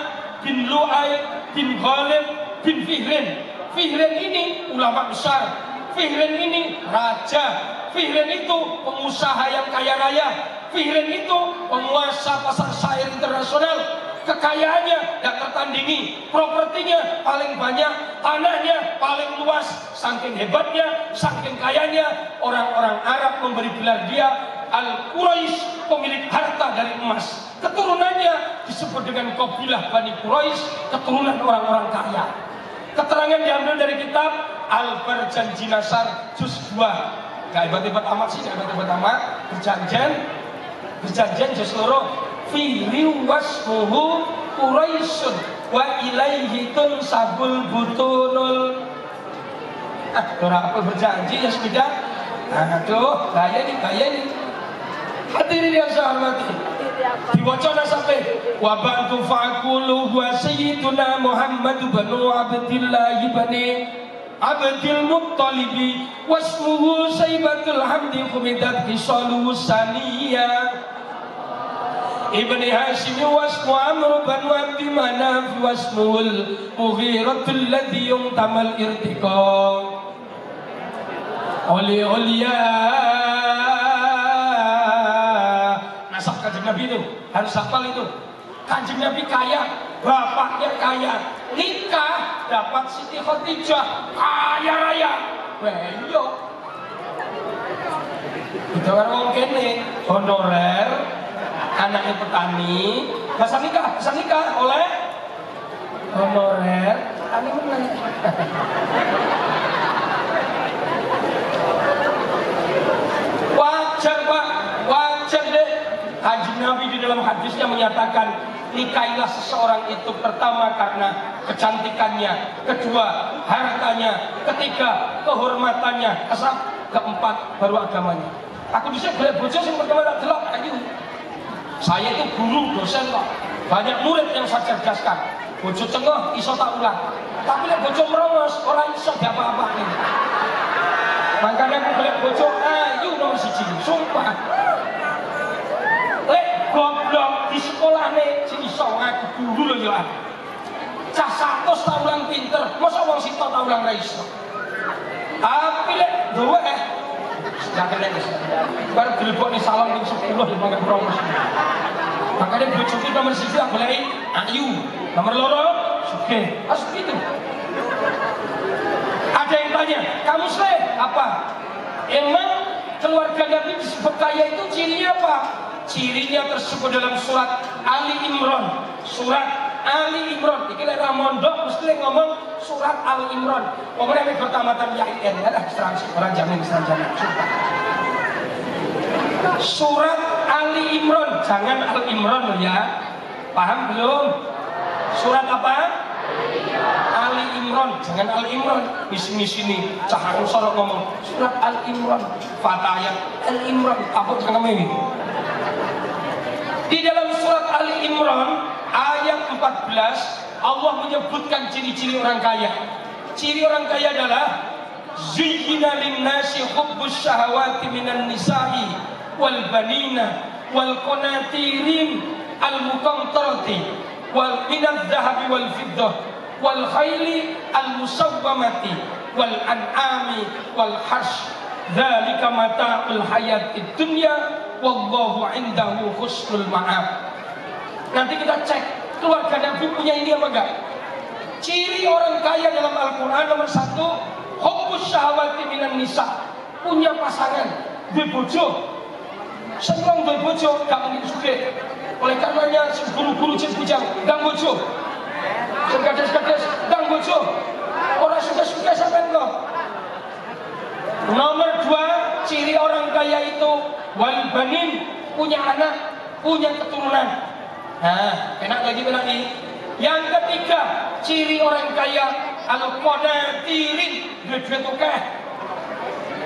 [SPEAKER 1] bin Lu'ay bin Khalid bin Fihrin. Fihrin ini ulama besar, Fihrin ini raja, Fihrin itu pengusaha yang kaya raya, Fihrin itu penguasa pasar syair internasional. Kekayaannya gak tertandingi, propertinya paling banyak, tanahnya paling luas. Saking hebatnya, saking kayanya, orang-orang Arab memberi gelar dia Al-Quraisy, pemilik harta dari emas. Keturunannya disebut dengan kabilah Bani Quraisy, keturunan orang-orang kaya. Keterangan diambil dari kitab Al-Barjanji Nasar juz 2. Gak hebat-hebat amat sih, gak hebat-hebat amat. Berjanjian juz loro. Fihi wasmuhu Quraisyun wa ilaihi tunsabul butunul. Ora apa berjanji ya sudah. Aduh, gaya ini. Hadirin yang saya hormati. Diwacana sampai wa ba'du fa'qulu wa sayyiduna Muhammad bin Abdillah ibni Abdul Muttalibi wasmuhu Saibatul Hamdi Khumidat Kisaluhu Saniyah Ibni Hashim wasmu Amr bin Abdi Manaf wasmuhul Mughiratul ladhi yungtamal irtiqa Oli-oliya nasab Kanjeng Nabi itu harus hafal itu. Kanjeng Nabi kaya, bapaknya kaya, nikah dapat Siti Khadijah kaya raya. Beyo. Itu kan wong kene honorer, anaknya petani, bisa nikah oleh honorer, petani menang. Wajar Pak, wajar deh. Kanjeng Nabi di dalam hadisnya menyatakan nikahilah seseorang itu pertama karena kecantikannya, kedua hartanya, ketiga kehormatannya, keempat baru agamanya. Aku bisa boleh bojo yang pertama tak delok ayo. Saya itu guru dosen kok, banyak murid yang saya cerdaskan. Bojo cengah iso tak ulang, tapi lek bojo merongos orang iso diapa-apa nih. Makanya aku boleh bojo ayu nomor 1, sumpah. Lek goblok di sekolah nih si iso ngaku guru loh ya. Cah 100 tak ulang pinter, masa wong sitok tak ulang ra iso. Tapi lek duwe ya kene wis. Bar dilebok di salon ning 10 di mangga promosi. Makanya bojo ki nomor 1 aku goleki ayu, nomor 2 sugih. Asli itu. Ada yang tanya, kamu sleh apa? Emang keluarga Nabi disebut kaya itu cirinya apa? Cirinya tersebut dalam surat Ali Imran. Surat Ali Imran. Iki lek ra mondok mesti ngomong surat Ali Imran. Pokoknya nek tamatan YIN ya lah distraksi orang jamin distraksi. Surat Ali Imran, jangan Al Imran loh ya. Paham belum? Surat apa? Ali Imran, jangan Al Imran. Misi-misi cahang sorok ngomong surat Al Imran, Fatayat Al Imran, apa jangan ini? Di dalam surat Ali Imran ayat 14 Allah menyebutkan ciri-ciri orang kaya. Ciri orang kaya adalah zuyyina lin-nasi hubbus syahawati minan nisa'i wal banina wal qanatirin al muqantarati wal minadh dhahabi wal fiddah wal khayli al musawwamati wal an'ami wal harsh dzalika mata'ul hayatid dunya wallahu indahu husnul ma'ab. Nanti kita cek keluarga Nabi punya ini apa enggak? Ciri orang kaya dalam Al-Quran nomor 1 hubbus syahawati minan nisa, punya pasangan, duwe bojo. Seneng duwe bojo gak mungkin sugih. Oleh karenanya guru-guru jin bujang ndang bojo, sing kades-kades ndang bojo, ora suka-suka sampean kok. Nomor 2 ciri orang kaya itu wal banin, punya anak, punya keturunan. Nah, enak lagi. Yang ketiga ciri orang kaya al qanatirin, duit akeh.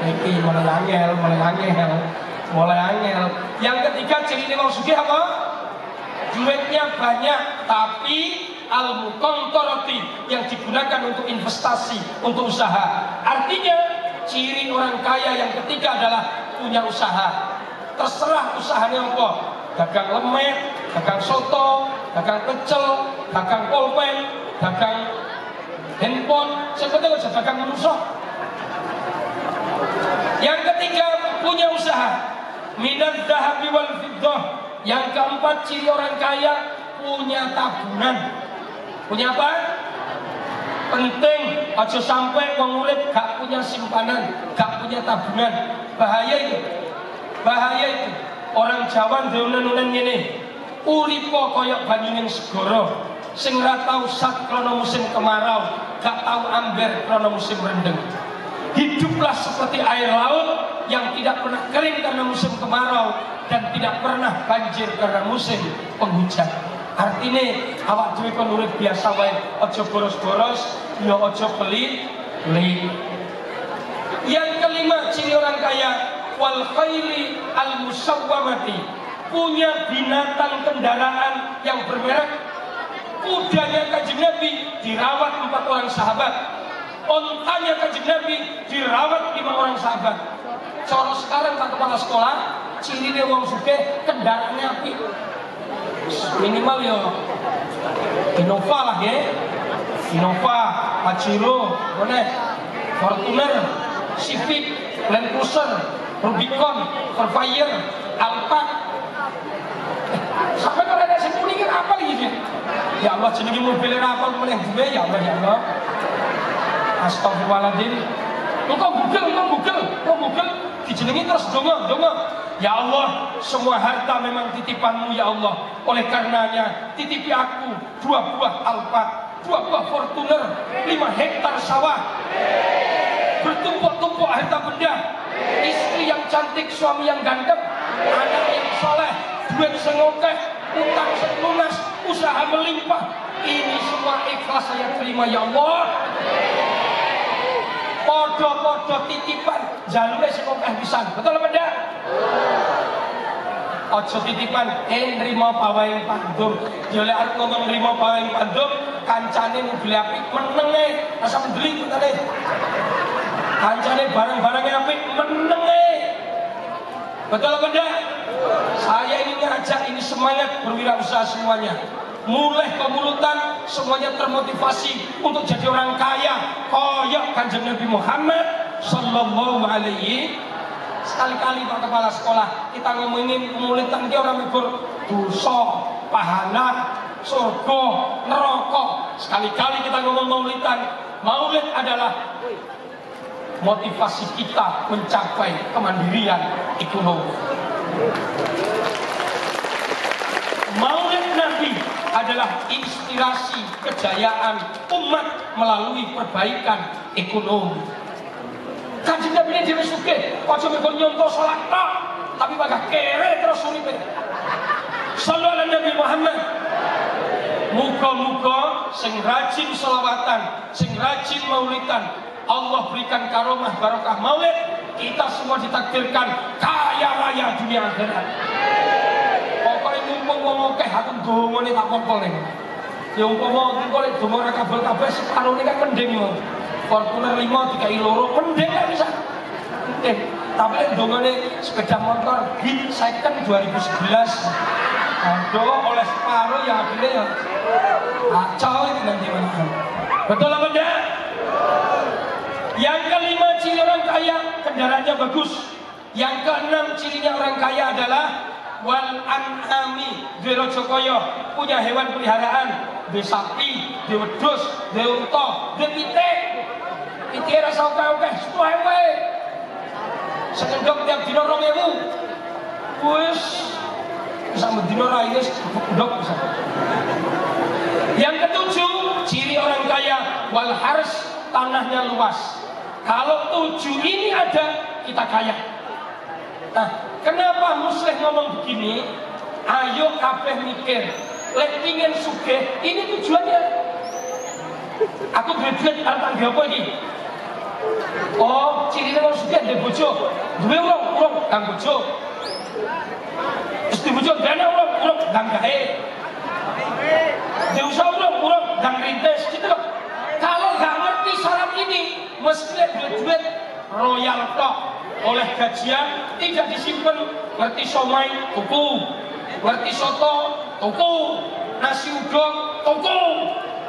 [SPEAKER 1] Iki mulai angel. Yang ketiga ciri wong sugih apa? Duitnya banyak, tapi al muqantarati, yang digunakan untuk investasi, untuk usaha. Artinya ciri orang kaya yang ketiga adalah punya usaha. Terserah usahanya apa, dagang lemet, dagang soto, dagang pecel, dagang pulpen, dagang handphone, sebetulnya aja dagang manusia. Yang ketiga punya usaha, minadh dhahabi wal fiddah. Yang keempat ciri orang kaya punya tabungan. Punya apa? Penting aja sampai wong urip gak punya simpanan, gak punya tabungan. Bahaya itu. Orang Jawa ndulen-ndulen ngene. Uripa kaya banyuning segara, sing ora tau sat krana musim kemarau, gak tau amber krana musim rendeng. Hiduplah seperti air laut yang tidak pernah kering karena musim kemarau dan tidak pernah banjir karena musim penghujan. Artinya awak dhewe kon urip biasa wae, aja boros-boros, ya aja pelit. Yang kelima ciri orang kaya wal khayli al musawwamati, punya binatang kendaraan yang bermerek. Kudanya Kanjeng Nabi dirawat 4 orang sahabat. ontanya Kanjeng Nabi dirawat 5 orang sahabat. Coro sekarang Pak Kepala Sekolah, ciri dia wong sugih kendaraannya apik. Minimal ya Innova lah ya. Innova, Pajero, Fortuner, Civic, Land Cruiser, Rubicon, Surveyor, Alphard. Sampai kalau ada yang kuning apa lagi? Ya Allah, jenenge mobilnya apa kemudian gue ya Allah ya Allah. Astagfirullahaladzim. Engkau Google, dijenengi terus donga. Ya Allah, semua harta memang titipanmu ya Allah. Oleh karenanya, titipi aku 2 buah Alphard, 2 buah Fortuner, 5 hektar sawah, bertumpuk-tumpuk harta benda, istri yang cantik, suami yang ganteng, anak yang soleh, duit sengokeh, utang selunas, usaha melimpah. Ini semua ikhlas saya terima ya Allah. Podo-podo titipan jalure sing akeh pisan. Betul apa ndak? Ojo titipan nrimo paweng pandum. Ya lek arep ngomong nrimo paweng pandum, kancane mobil apik menenge, asa mendeli kene. Kancane barang-barangnya apik menenge. Betul apa ndak? Saya ini ngajak ini semangat berwirausaha semuanya. Mulai pemulutan semuanya termotivasi untuk jadi orang kaya koyok Kanjeng Nabi Muhammad sallallahu alaihi. Sekali-kali Pak Kepala Sekolah kita ngomongin pemulutan dia orang mikir dosa, pahala, surga, neraka. Sekali-kali kita ngomong maulidan. Maulid adalah motivasi kita mencapai kemandirian ekonomi. Maulid Nabi adalah inspirasi kejayaan umat melalui perbaikan ekonomi. Kanjeng Nabi ini dhewe sugih, aja mikir nyonto salat tok, tapi bakal kere terus uripe. Sallallahu alaihi Nabi Muhammad. Muga-muga sing rajin selawatan, sing rajin maulidan, Allah berikan karomah barokah maulid, kita semua ditakdirkan kaya raya dunia akhirat. Pokoknya mumpung wong akeh aku dongane tak kompol nih. Ya umpama engko lek donga ora kabel-kabel separone kan mending yo. Fortuner 5 dikai loro mending kan bisa. Tapi lek dongane sepeda motor Hit second 2011. Aduh oleh separuh ya akhirnya ya kacau itu nanti mana. Betul apa enggak? Yang kelima ciri orang kaya kendaraannya bagus. Yang keenam cirinya orang kaya adalah wal an'ami Jokoyo punya hewan peliharaan, de sapi, de wedhus, de unta, de pitik. Pitik rasa oke-oke, 10.000. Senendok tiap dino 2.000. Wis sama dino ra wis ndok bisa. Yang ketujuh, ciri orang kaya wal hars, tanahnya luas. Kalau 7 ini ada, kita kaya. Nah, kenapa Muslim ngomong begini? Ayo kabeh mikir, lek pingin sugih, ini tujuannya. Aku duit arep tak apa iki? Oh, cirine wong sugih ndek bojo. Duwe urung kang bojo. Wis di bojo dene urung kang gawe. Dewe urung kang rintis gitu loh. Kalau nggak ngerti syarat ini, mesti duit royal tok. Oleh gajian tidak disimpan. Ngerti somai tuku, ngerti soto tuku, nasi uduk tuku,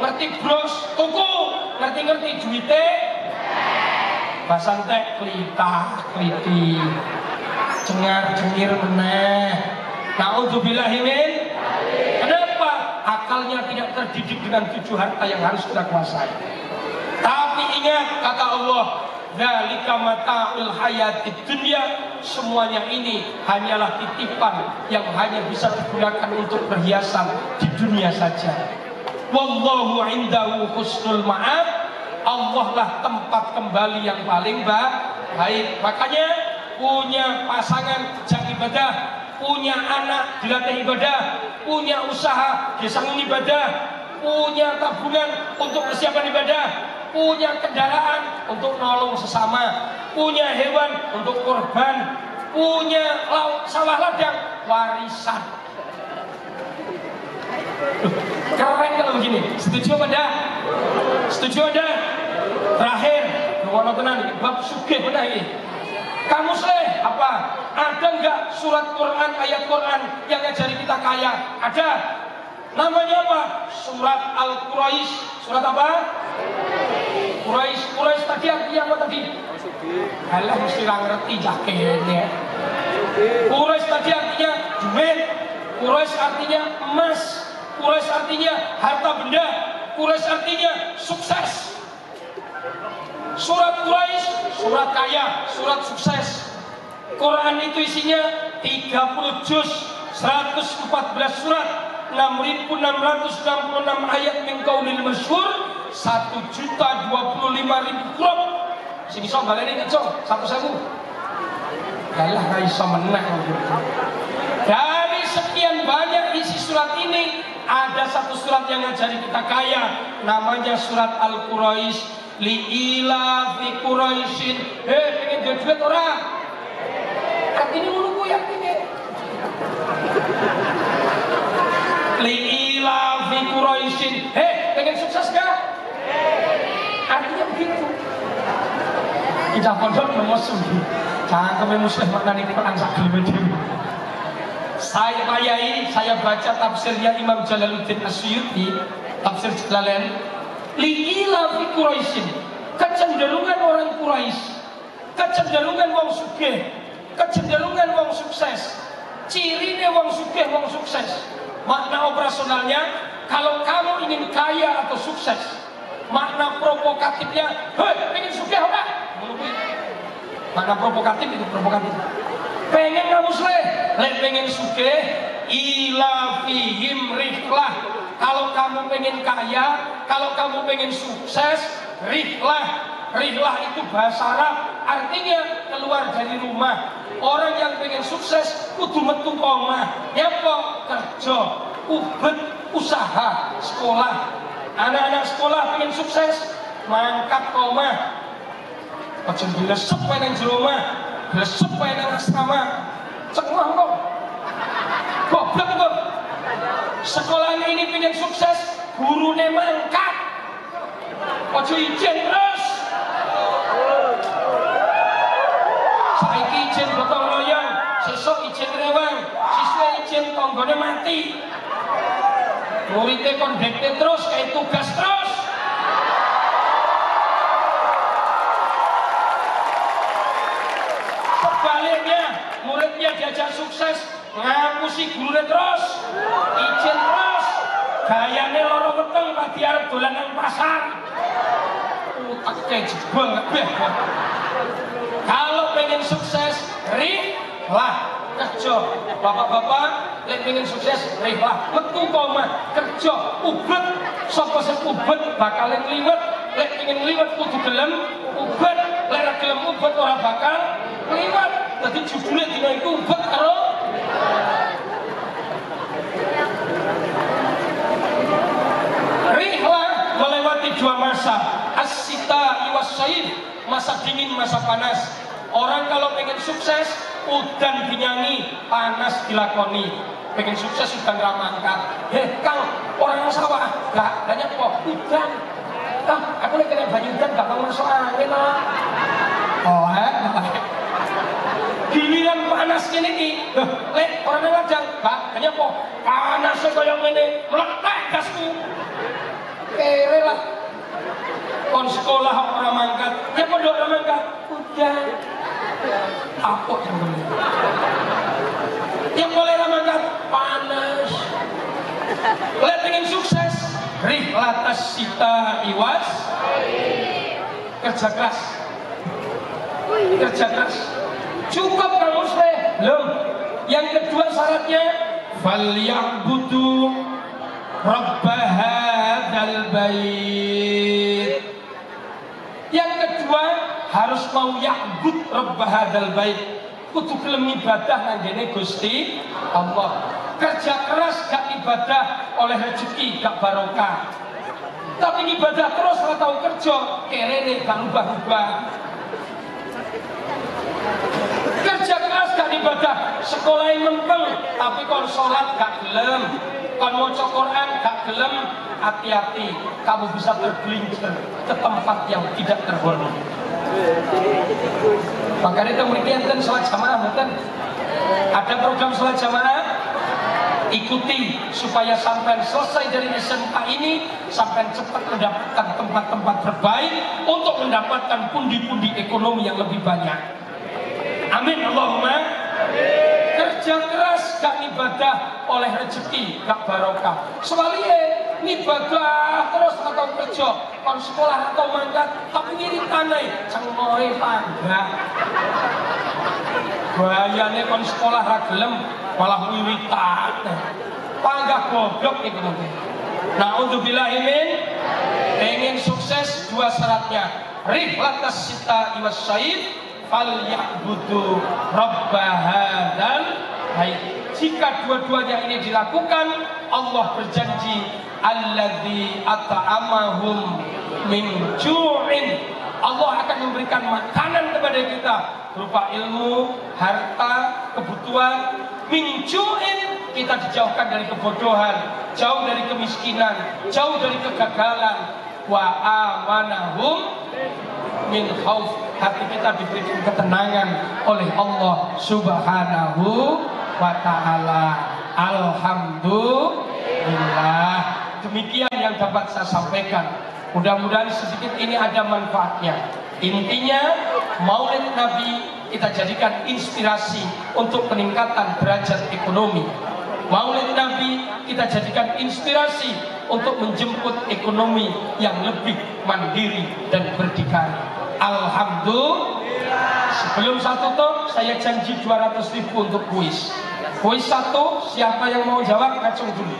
[SPEAKER 1] ngerti bros tuku, ngerti duite basantek kliti cengar cengir meneh. Naudzubillahi min. Kenapa? Akalnya tidak terdidik dengan 7 harta yang harus kita kuasai. Tapi ingat kata Allah, dzalika mata'ul hayatid dunya, semuanya ini hanyalah titipan yang hanya bisa digunakan untuk perhiasan di dunia saja. Wallahu indahu husnul ma'ab, Allah lah tempat kembali yang paling baik. Makanya punya pasangan jangan ibadah, punya anak dilatih ibadah, punya usaha disanggung ibadah, punya tabungan untuk persiapan ibadah, punya kendaraan untuk nolong sesama, punya hewan untuk korban, punya sawah ladang warisan. Keren kalau begini. Setuju apa enggak? Setuju ada? Terakhir, ngono tenan iki bab sugih bener iki. Kamu sleh apa? Ada enggak surat Quran, ayat Quran yang ngajari kita kaya? Ada. Namanya apa? Surat Al-Quraisy. Surat apa? Quraisy. Quraisy tadi artinya apa tadi? Halah mesti ra ngerti jakene. Quraisy tadi artinya duit. Quraisy artinya emas. Quraisy artinya harta benda. Quraisy artinya sukses. Surat Quraisy, surat kaya, surat sukses. Quran itu isinya 30 juz, 114 surat, 6.666 ayat min qaulil masyhur, 1.025.000 huruf. Sing iso baleni nek cong 1.000. Kalah ra iso meneh. Dari sekian banyak isi surat ini, ada satu surat yang ngajari kita kaya, namanya surat Al-Quraisy. Li'ila fi Quraisyin. Pengen duit ora? Artinya ngono kuwi artine. Li'ila fi Quraisyin. Pengen sukses gak? Artinya begitu. Kita pondok memusuh. Cangkeme musuh maknane Quran sak geleme dhewe. Saya ayai, saya baca tafsirnya Imam Jalaluddin Asyuyuti, tafsir Jalalain. Li'ila fi Quraisyin, kecenderungan orang Quraisy, kecenderungan wong sugih, kecenderungan wong sukses, cirine wong sugih, wong sukses. Makna operasionalnya, kalau kamu ingin kaya atau sukses, makna provokatifnya, hei, pengen sugih ora? Makna provokatif itu provokatif. Pengen kamu sleh, pengen sugih, ila fihim rihlah. Kalau kamu pengen kaya, kalau kamu pengen sukses, rihlah. Rihlah itu bahasa Arab, artinya keluar dari rumah. Orang yang pengen sukses kudu metu omah, nyapo kerja, ubet, usaha, sekolah. Anak-anak sekolah pengen sukses, mangkat ke omah. Aja dilesep wae nang jero omah, dilesep wae nang asrama. Cengah kok. Goblok kok. Sekolahnya ini pengen sukses, gurune mangkat. Ojo izin terus. Saiki izin gotong royong, sesuk izin rewang, siswa izin tanggane mati. Muridnya kondekte terus, kayak tugas terus. Sebaliknya, muridnya diajak sukses, ngapusi gurunya terus, izin terus, gayane loro weteng padi arep dolanan pasar. Utek jebol kabeh. Kalau pengen sukses, rihlah kerja. Bapak-bapak, lek pengen sukses, rihlah metu koma kerja, ubet. Sapa sing ubet bakal ngliwet. Lek pengen ngliwet kudu gelem ubet. Lek ora gelem ubet ora bakal ngliwet. Dadi judule dina iku ubet karo rihlah. Melewati dua masa, as-sita was-saif, masa dingin, masa panas. Orang kalau pengen sukses, udan dinyanyi, panas dilakoni. Pengen sukses udan ramangkat. Kang, orang sawah, gak banyak kok udan. Kang, aku lagi kena banyu udan, gak mau masuk angin lah. Oh, giliran panas gini nih, lek orang yang ngajak, gak banyak kok panasnya kayak gini, meletak gasku. Kere lah. Kon sekolah orang mangkat, ya pondok orang mangkat, udah. Apa yang boleh? Yang boleh orang mangkat panas. Boleh pengen sukses, rihlah tas-sita iwas. Kerja keras. Kerja keras. Cukup kamu sleh. Belum. Yang kedua syaratnya, falyabudu Rabb hadzal bait. Yang kedua harus mau ya'bud Rabb hadzal bait. Kudu gelem ibadah nang ngene Gusti Allah. Kerja keras gak ibadah oleh rezeki gak barokah. Tapi ibadah terus ora tau kerja, kerene gak ubah-ubah. Kerja keras gak ibadah, sekolah mempeng tapi kon salat gak gelem. kon maca Quran gak gelem, hati-hati, kamu bisa tergelincir ke tempat yang tidak terhormat. Makanya itu mriki enten salat jamaah mboten? Ada program salat jamaah? Ikuti supaya sampai selesai dari SMK ini, sampai cepat mendapatkan tempat-tempat terbaik untuk mendapatkan pundi-pundi ekonomi yang lebih banyak. Amin Allahumma. Kerja keras gak ibadah oleh rezeki gak barokah. Soalnya ibadah terus atau kerja, kon sekolah atau mangkat, tapi wiritane cengoe panggah. Bahayane kon sekolah ra gelem malah wiritan. Panggah goblok iku mungkin. Naudzubillahi min. Pengen sukses dua syaratnya. Rihlatas sita iwas syait falyabudu rabbahadzal bait. Jika dua-duanya ini dilakukan, Allah berjanji alladzi at'amahum min ju'in. Allah akan memberikan makanan kepada kita berupa ilmu, harta, kebutuhan. Min ju'in, kita dijauhkan dari kebodohan, jauh dari kemiskinan, jauh dari kegagalan. Wa amanahum min khauf, hati kita diberikan ketenangan oleh Allah Subhanahu wa ta'ala. Alhamdulillah. Demikian yang dapat saya sampaikan. Mudah-mudahan sedikit ini ada manfaatnya. Intinya Maulid Nabi kita jadikan inspirasi untuk peningkatan derajat ekonomi. Maulid Nabi kita jadikan inspirasi untuk menjemput ekonomi yang lebih mandiri dan berdikari. Alhamdulillah. Sebelum saya tutup, saya janji 200.000 untuk kuis. Kuis satu, siapa yang mau jawab ngacung dulu.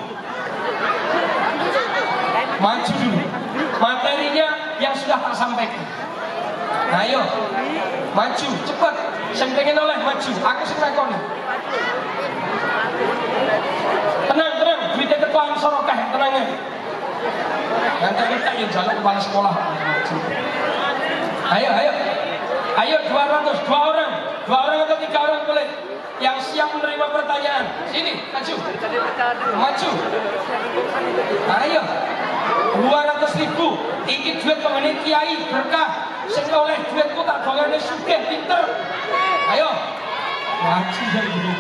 [SPEAKER 1] Maju dulu. Materinya yang sudah tak sampaikan. Ayo, maju, cepat. Saya pengen oleh maju. Aku sing nakoni. Tenang, tenang. Duitnya ketuaan sorokah, tenang ya. Nanti kita yang jalan kepala sekolah. Ayo, ayo. Ayo 200, dua orang atau 3 orang boleh. Yang siap menerima pertanyaan. Sini, maju. Maju. Ayo. 200.000. Iki duit pengene kiai berkah. Sing oleh duitku tak dongane sugih pinter. Ayo. Maju dari dulu.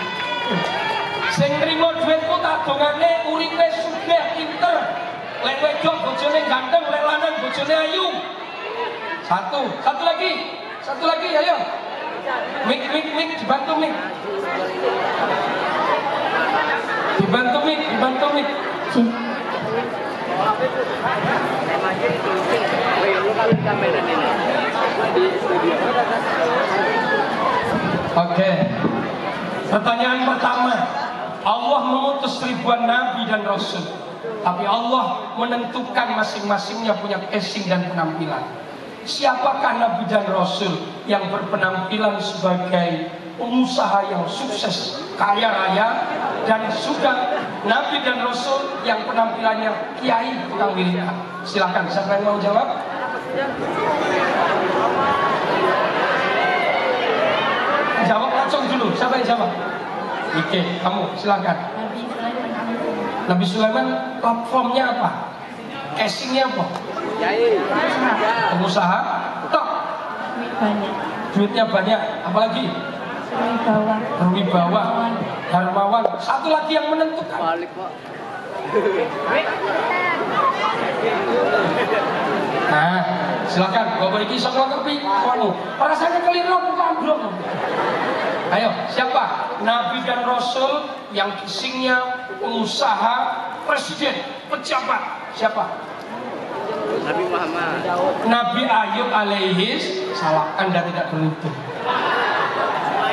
[SPEAKER 1] Sing nrimo duitku tak dongane uripe sugih pinter. Lek wedok bojone ganteng, lek lanang bojone ayu. Satu lagi, ayo. Mik, dibantu mik. Dibantu mik. Oke. Pertanyaan pertama. Allah mengutus ribuan nabi dan rasul, tapi Allah menentukan masing-masingnya punya casing dan penampilan. Siapakah nabi dan rasul yang berpenampilan sebagai pengusaha yang sukses, kaya raya, dan juga nabi dan rasul yang penampilannya kiai tukang wiridan? Silakan, siapa yang mau jawab? Jawab langsung dulu, siapa yang jawab? Oke, kamu silakan. Nabi Sulaiman platformnya apa? Casingnya apa? Pengusaha. Tok. Duitnya banyak. Apalagi? Berwibawa. Darmawan. Satu lagi yang menentukan. Nah, silakan. Bapak iki sok ngerti kono. Rasanya keliru bukan ambruk. Ayo, siapa? Nabi dan Rasul yang casingnya pengusaha, presiden, pejabat. Siapa?
[SPEAKER 3] Nabi Muhammad.
[SPEAKER 1] Nabi Ayub alaihis salam. Anda tidak beruntung.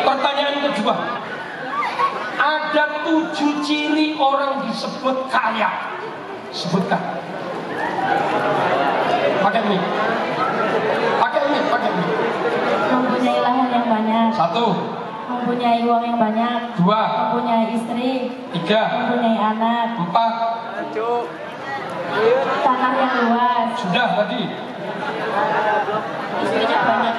[SPEAKER 1] Pertanyaan kedua. Ada 7 ciri orang disebut kaya. Sebutkan. Pakai mic.
[SPEAKER 2] Mempunyai lahan yang banyak.
[SPEAKER 1] 1.
[SPEAKER 2] Mempunyai uang yang banyak.
[SPEAKER 1] 2.
[SPEAKER 2] Mempunyai istri.
[SPEAKER 1] 3.
[SPEAKER 2] Mempunyai anak.
[SPEAKER 1] 4.
[SPEAKER 2] Tanah yang luas.
[SPEAKER 1] Sudah tadi.
[SPEAKER 2] Istrinya banyak.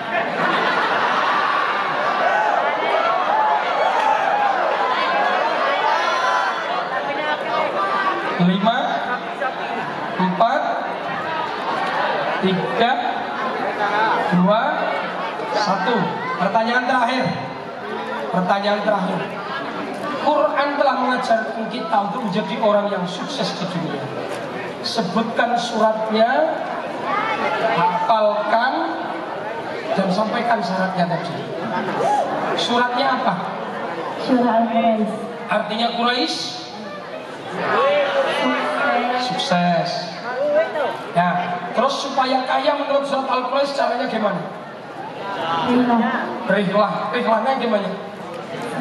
[SPEAKER 1] 5, 4, 3, 2, 1. Pertanyaan terakhir. Pertanyaan terakhir. Quran telah mengajarkan kita untuk menjadi orang yang sukses di dunia. Sebutkan suratnya, hafalkan, dan sampaikan syaratnya tadi. Suratnya apa?
[SPEAKER 2] Surah Al-Quraisy.
[SPEAKER 1] Artinya Quraisy sukses. Ya, terus supaya kaya menurut surat Al-Quraisy caranya gimana? Rihlahnya gimana?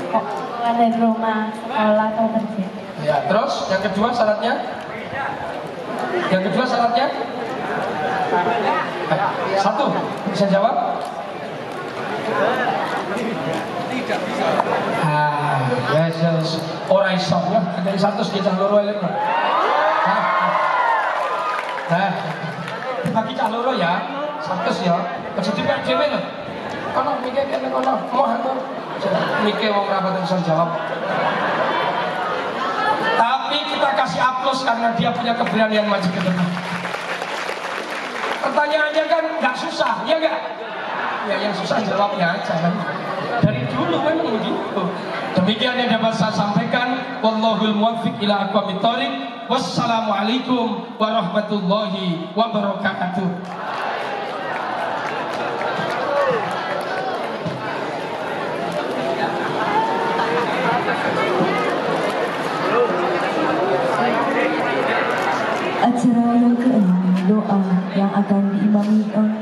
[SPEAKER 2] Keluar dari rumah, sekolah atau kerja.
[SPEAKER 1] Ya, terus yang kedua syaratnya? Yang kedua syaratnya? Satu, bisa jawab? Yes. Orang iso ya, ada satu kita loro elek. Bagi cak loro ya, satu ya. Aja dipek dhewe lho. Kono mikir kene kono, moh aku. Mikir wong rapat bisa jawab. Tapi kita kasih aplaus karena dia punya keberanian maju ke depan. Pertanyaannya kan nggak susah, ya nggak? Ya yang susah jawabnya aja kan. Dari dulu memang begitu. Demikian yang dapat saya sampaikan. Wallahul muwaffiq ila aqwamit thoriq. Wassalamualaikum warahmatullahi wabarakatuh.
[SPEAKER 4] Acara yang ke-6, doa yang akan diimami oleh